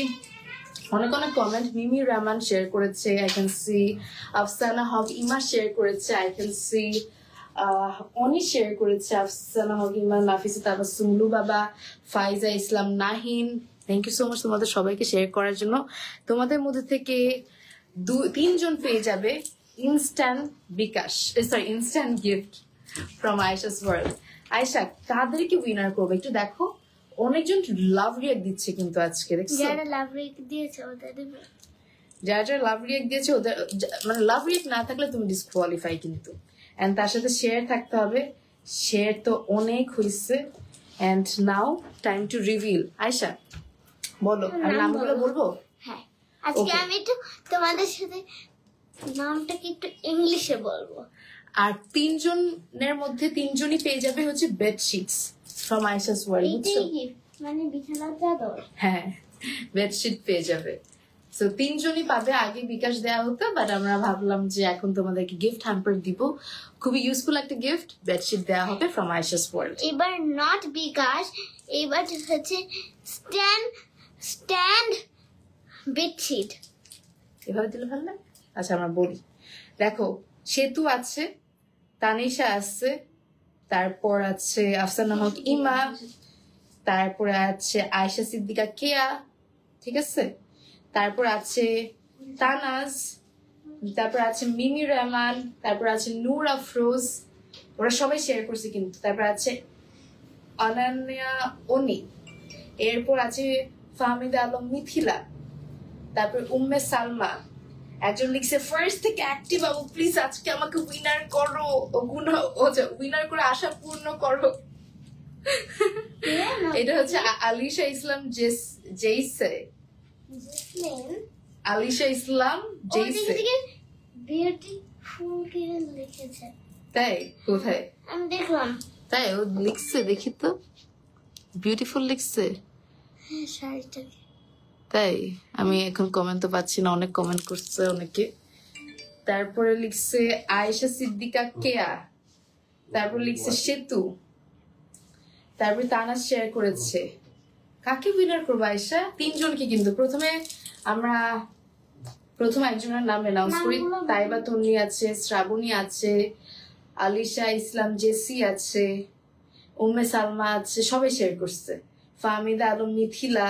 অনেক অনেক কমেন্ট। মিমি রহমান শেয়ার করেছে, I can see. Afsana Haque Ima share করেছে, I can see. Oni share করেছে, Afsana Haque Ima, Nafisa Tabassum, Lubaba, Faiza Islam, Nahin. Thank you so much তোমাদের সবাইকে শেয়ার করার জন্য। তোমাদের মধ্যে থেকে 3 জন পেয়ে যাবে instant bKash, sorry instant gift from Ayesha's world. Ayesha কাদেরকে উইনার করবে একটু দেখো। অনেকজন লাভ রিয়াক্ট দিচ্ছে কিন্তু আজকে, দেখছো? যারা লাভ রিয়েক্ট দিয়েছে ওদের দেবে। যারা লাভ রিয়াক্ট দিয়েছে ওদের, মানে লাভ রিয়াক্ট না থাকলে তুমি ডিসকোয়ালিফাই কিন্তু। এন্ড তার সাথে শেয়ার থাকতে হবে। শেয়ার তো অনেক হয়েছে। And now time to reveal. Ayesha বলো, আমি নামগুলো বলবো। হ্যাঁ, আজকে আমি একটু তোমাদের সাথে নামটাকে একটু ইংলিশে বলবো। আর 3 জনের মধ্যে 3 জনই পেয়ে যাবে হচ্ছে বেডশিটস ফ্রম আয়েশাস ওয়ার্ল্ড, বুঝছো? এইটাই gift, মানে বিছানার চাদর। হ্যাঁ, বেডশিট পেয়ে যাবে। সো 3 জনই পাবে। আগে বিকাশ দেওয়া হতো, বাট আমরা ভাবলাম যে এখন তোমাদেরকে গিফট হ্যাম্পার দিব। খুবই ইউজফুল একটা গিফট, বেডশিট দেওয়া হবে ফ্রম আয়েশাস ওয়ার্ল্ড। এবার নট বিকাশ, এবার হচ্ছে স্ট্যান্ড বেডশিট। এভাবে দিলে ভালো লাগে। আচ্ছা আমরা বলি, দেখো সেতু আছে, তানিশা আছে, তারপর আছে আফসানা হক ইমা, তারপরে আছে আয়েশা সিদ্দিকা কেয়া, ঠিক আছে? তারপর আছে তানাজ, তারপর আছে মিমি রহমান, তারপর আছে নূর আফরোজ, ওরা সবাই শেয়ার করছে কিন্তু। তারপর আছে অনন্যা অনি, এরপর আছে ফাহমিদা আলম মিথিলা, তারপর উম্মে সালমা। একজন লিখছে ফার্স্ট থেকে অ্যাক্টিভ বাবু, প্লিজ আজকে আমাকে উইনার করো, উইনার করে আশা পূর্ণ করো। এটা হচ্ছে আলিশা ইসলাম জেইসে, আলিশা ইসলাম জেইসে। বিউটিফুল কে লিখেছে, তাই? কোথায়? আমি দেখলাম। তাই ও লিখছে, দেখি তো। বিউটিফুল লিখছে, হ্যাঁ শাড়িটা। তাই? আমি এখন কমেন্ট তো পাচ্ছি না, অনেক কমেন্ট করছে অনেকে। তারপরে লিখছে আয়েশা সিদ্দিকা কেয়া, তারপর লিখছে সেতু, তারপর তানাজ শেয়ার করেছে। কাকে উইনার করবো আয়েশা? 3 জনকে কিন্তু। প্রথমে একজনের নাম অ্যানাউন্স করি। তাইবা তন্নি আছে, শ্রাবণী আছে, আলিশা ইসলাম জেসি আছে, উম্মে সালমা আছে, সবাই শেয়ার করছে। ফাহমিদা আলম মিথিলা,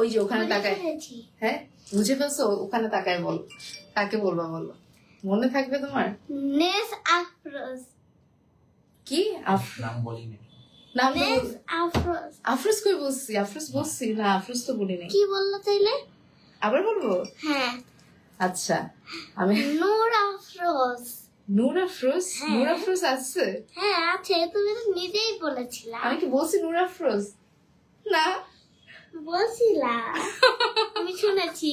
ওই যে ওখানে তাকায়। হ্যাঁ বুঝে ফেলছো? ওখানে তাকায় বল, কাকে বলবা বলো, মনে থাকবে তোমার? নেস আফরোজ। কি নাম বলি না। নাম নেস আফরোজ। আফরোজ কই বলছি? আফরোজ বলছি না, আফরোজ তো বলি নাই। কি বললো তাইলে? আবার বলবো? হ্যাঁ, আচ্ছা আমি নূর আফরোজ। নূর আফরোজ। হ্যাঁ। নূর আফরোজ আছে? হ্যাঁ আছে, তুমি তো নিজেই বলেছিলা। আমি কি বলছি নূর আফরোজ? না বলছিলা, আমি শুনেছি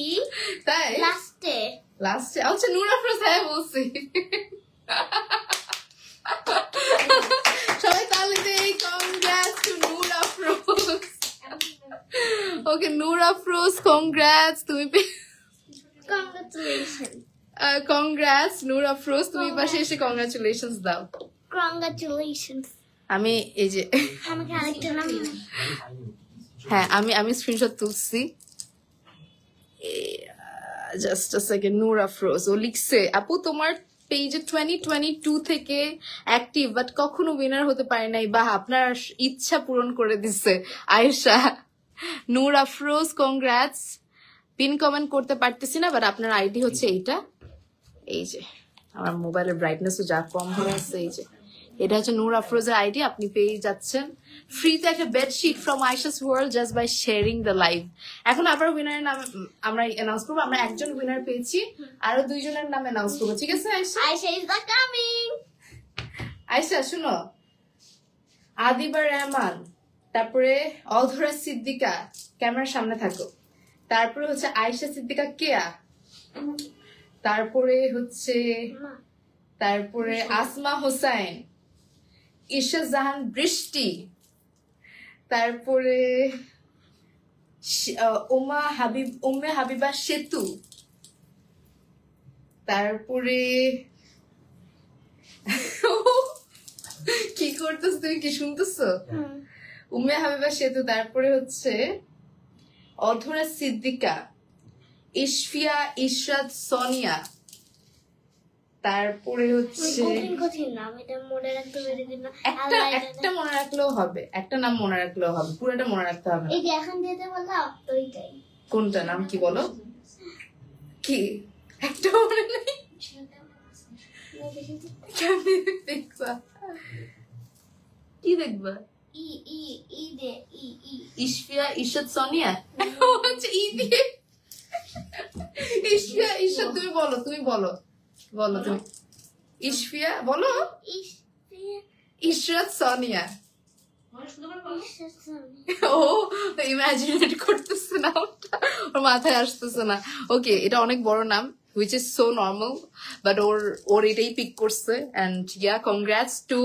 তাই? লাস্টে আচ্ছা নূর আফরোজ, হ্যাঁ বলছি। সবাই তাহলে দেই কংগ্রাটস টু নূর আফরোজ। ওকে নূর আফরোজ, কংগ্রাটস, তুমি কংগ্রাচুলেশন। কংগ্রাটস নূর আফরোজ, তুমি পাশে এসে কংগ্রাচুলেশনস দাও। কংগ্রাচুলেশন। আমি এই যে আমাকে আরেকটা নাম। হ্যাঁ আমি স্ক্রিনশট তুলছি, জাস্ট আ সেকেন্ড। নূর আফরোজ ও লিখছে, আপু তোমার পেজে 2022 থেকে অ্যাক্টিভ বাট কখনো উইনার হতে পারে নাই, বা আপনার ইচ্ছা পূরণ করে দিচ্ছে আয়েশা। নূর আফরোজ কংগ্রাটস। পিন কমেন্ট করতে পারতেছি না, বাট আপনার আইডি হচ্ছে এইটা। এই যে আমার মোবাইলের ব্রাইটনেসও যা কম হয়ে আছে, এই যে এটা হচ্ছে নূর আফরোজের আইডি। আপনি পেয়ে যাচ্ছেন ফ্রিতে একটা bedsheet from Ayesha's world just by sharing the live. এখন আবার উইনারের নাম আমরা অ্যানাউন্স করবো। আমরা একজন উইনার পেয়েছি, আরো 2 জনের নাম অ্যানাউন্স করবো, ঠিক আছে Ayesha? Ayesha is the coming. Ayesha শুনো, আদিবা রহমান, তারপরে অধরা সিদ্দিকা, ক্যামেরার সামনে থাকো, তারপরে হচ্ছে আয়েশা সিদ্দিকা কেয়া, তারপরে হচ্ছে তারপরে আসমা হোসাইন, ঈশা জাহান বৃষ্টি, তারপরে উম্মে হাবিবা সেতু, তারপরে কি করতেছ তুমি, কি শুনতেছো? উম্মে হাবিবা সেতু, তারপরে হচ্ছে অধরা সিদ্দিকা, ইশফিয়া ইশরাত সোনিয়া, তারপরে হচ্ছে একটা মনে রাখলেও হবে, একটা নাম মনে রাখলেও হবে, পুরোটা মনে রাখতে হবে। কোনটা নাম কি বলো? কি একটা মনে নেই? দেখবা কি দেখবা? ইশফিয়া ইশরাত সোনিয়া, ই দিয়ে ইশফিয়া ইশরাত। তুমি বলো, তুমি বলো, বলো তুমি। ইশফিয়া বলো, ইশরাত সোনিয়া। ও ইমাজিনেট করতেছে না, ওর মাথায় আসতেছে না। ওকে, এটা অনেক বড় নাম, which is so normal, but ওর এটাই পিক করছে। and yeah, congrats to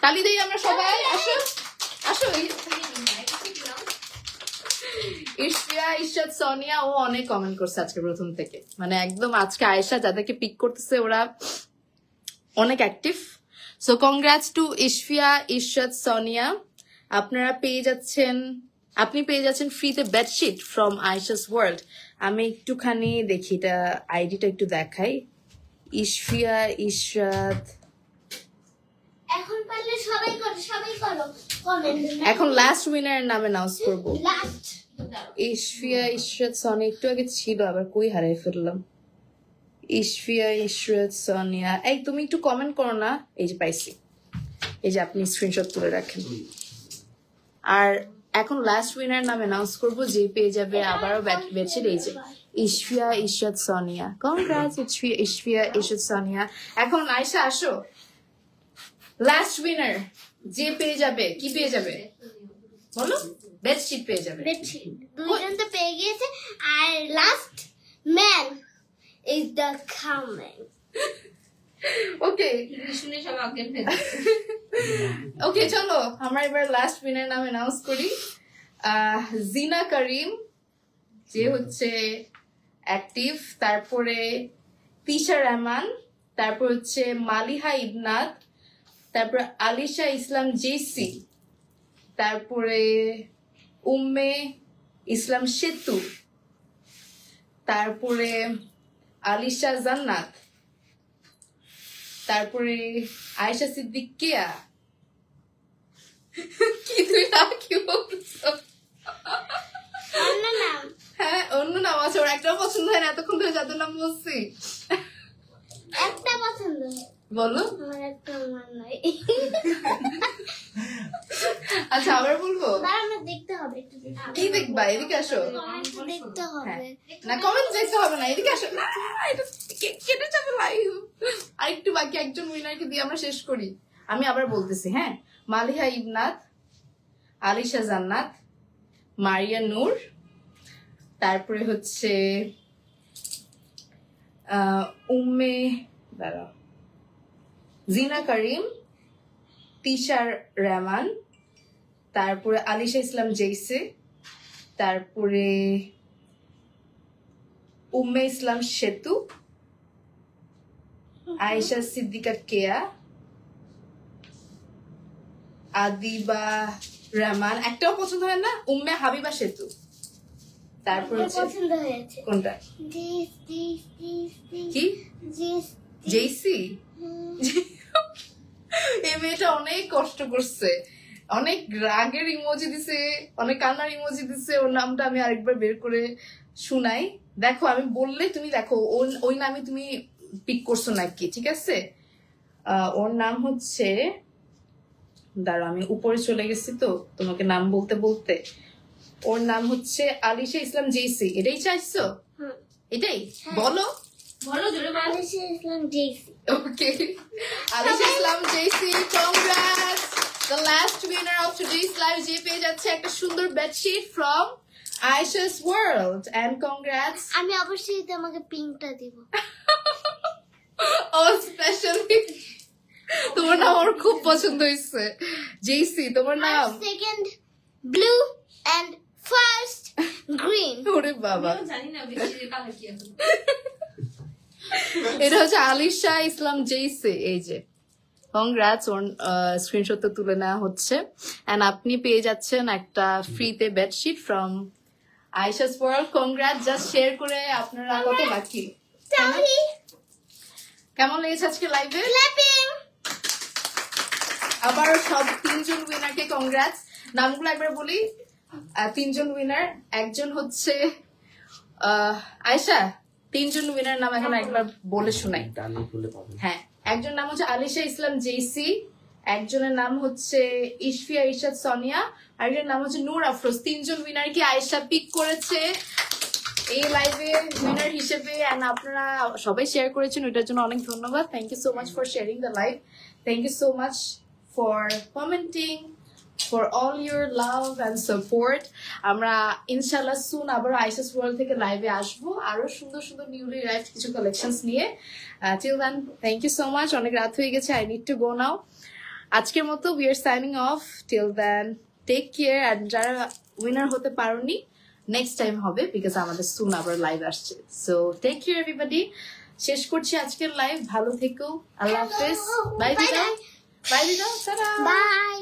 তালি দেই আমরা সবাই। আসো আসো, ইশফিয়া ইশরাত সোনিয়া, ও অনেক কমেন্ট করছে আজকে প্রথম থেকে, মানে একদম আজকে আয়েশা যাদেরকে পিক করতেছে ওরা অনেক active. So congrats to Ishfia Ishrat Sonia. আপনারা পেয়ে যাচ্ছেন, আপনি পেয়ে যাচ্ছেন ফ্রিতে বেডশিট ফ্রম আয়েশাস ওয়ার্ল্ড। আমি একটুখানি দেখি, এটা আইডিটা একটু দেখাই। ইশফিয়া ইশরাত, এখন পারলে সবাই করো, সবাই করো কমেন্ট। এখন লাস্ট উইনারের নাম অ্যানাউন্স করব। লাস্ট ইশফিয়া ইশরাত সোনিয়া একটু আগে ছিল, আবার কই হারাই ফেললাম। ইশফিয়া ইশরাত সোনিয়া, এই তুমি একটু কমেন্ট করো না। এই যে পাইছি, এই যে আপনি স্ক্রিনশট তুলে রাখেন। আর এখন লাস্ট উইনার নাম অ্যানাউন্স করবো, যে পেয়ে যাবে আবারও বেডশিট। এই যে ইশফিয়া ইশরাত সোনিয়া, কংগ্রাটস ইশফিয়া ইশরাত সোনিয়া। এখন আয়েশা আসো, লাস্ট উইনার যে পেয়ে যাবে, কি পেয়ে যাবে বলো? বেডশিট পেয়ে যাবে। বেডশিট দুইজন তো পেয়ে গিয়েছে, আর last man is the coming. Okay শুনে সব অজ্ঞান হয়ে যাচ্ছে। ওকে, চলো আমরা এবার লাস্ট উইনার নাম অ্যানাউন্স করি। জিনা করিম, যে হচ্ছে অ্যাক্টিভ, তারপরে তিশা রহমান, তারপর হচ্ছে মালিহা ইবনাত, তারপরে আলিশা ইসলাম জেসি, তারপরে উম্মে ইসলাম সেতু, তারপরে আলিশা জান্নাত, তারপরে আয়েশা সিদ্দিক কেয়া। কি তুই কি বলছো? অন্য নাম, হ্যাঁ অন্য নাম আছে, ওর একটাও পছন্দ হয় না, এতক্ষণ ধরে যাদের নাম বলছি। একটা পছন্দ বলো। আমার একটা মন নাই। আচ্ছা আবার বলবো, দাঁড়ানো, দেখতে হবে একটু। কি দেখবা? এদিকে আসো। কমেন্ট দেখতে হবে। না কমেন্ট দেখতে হবে না, এদিকে আসো। না এটা কেটে যাবে লাইভ। আর একটু বাকি, একজন উইনারকে দিয়ে আমরা শেষ করি। আমি আবার বলতেছি, হ্যাঁ। মালিহা ইবনাত, আলিশা জান্নাত, মারিয়া নূর, তারপরে হচ্ছে উম্মে জিনা করিম, তিশার রহমান, তারপরে আলিশা ইসলাম জেইসে, তারপরে উম্মে ইসলাম সেতু, আয়েশা সিদ্দিকা কেয়া, আদিবা রহমান, একটাও পছন্দ হয় না, উম্মে হাবিবা সেতু। তারপর পছন্দ হয়েছে কোনটা? কি জেইসি? এই মেয়েটা অনেক কষ্ট করছে, অনেক রাগের ইমোজি দিছে, অনেক কান্নার ইমোজি দিছে। ওর নামটা আমি আরেকবার বের করে শুনাই, দেখো আমি বললে তুমি দেখো ওই নামে তুমি পিক করছো নাকি। ঠিক আছে, ওর নাম হচ্ছে, দাঁড়ো আমি উপরে চলে গেছি তো তোমাকে নাম বলতে বলতে। ওর নাম হচ্ছে আলিশা ইসলাম জেইসি। এটাই চাইছো? এটাই বলো, বলো জোরে বলো। Alisha Islam J C. Okay, Alisha Islam J C, congrats, the last winner of today's live, যে পেয়ে যাচ্ছে একটা সুন্দর bedsheet from Ayesha's world. And congrats. আমি অবশ্যই তোমাকে পিঙ্কটা দিব। ও স্পেশালি তোমার নাম আমার খুব পছন্দ হয়েছে। জেসি তোমার নাম? Second blue and first green. ওরে বাবা, আমিও জানি না বেশি কালার কি আছে। এটা হচ্ছে আলিশা ইসলাম জেসি। এই যে কংগ্রাটস, ওর স্ক্রিনশট তুলে নেওয়া হচ্ছে। এন্ড আপনি পেয়ে যাচ্ছেন একটা ফ্রিতে bedsheet from Ayesha's world. Congrats, just share করে আপনারা কত বাকি। তাহলে কেমন লেগেছে আজকে লাইভে? ক্ল্যাপিং। আবার সব 3 জন উইনারকে কংগ্রাটস। নামগুলো একবার বলি। 3 জন উইনার, একজন হচ্ছে আয়েশা। 3 জন উইনার নাম এখন একবার বলে শোনাই। হ্যাঁ, একজন নাম হচ্ছে আলিশা ইসলাম জেসি, একজনের নাম হচ্ছে ইশফিয়া ইরশাদ সোনিয়া, আরেকজনের নাম হচ্ছে নূর আফরোজ। 3 জন উইনার কি আয়েশা পিক করেছে এই লাইভে উইনার হিসেবে। এন্ড আপনারা সবাই শেয়ার করেছেন, ওইটার জন্য অনেক ধন্যবাদ। Thank you so much for sharing the live. Thank you so much for commenting, for all your love and support. আমরা ইনশাআল্লাহ সুন আবার আয়েশাস ওয়ার্ল্ড থেকে লাইভে আসবো আরো সুন্দর সুন্দর নিউলি রাইভড কিছু কালেকশনস নিয়ে। Till then thank you so much. অনেক রাত হয়ে গেছে, I need to go now. আজকের মতো we are signing off. Till then take care. আর যারা উইনার হতে পারোনি, নেক্সট টাইম হবে, বিকজ আমাদের সুন আবার লাইভ আসছে। So take care everybody. শেষ করছি আজকের লাইভ। ভালো থেকো, আল্লাহ হাফেজ। বাই দিদা, বাই দিদা, টাটা। বাই।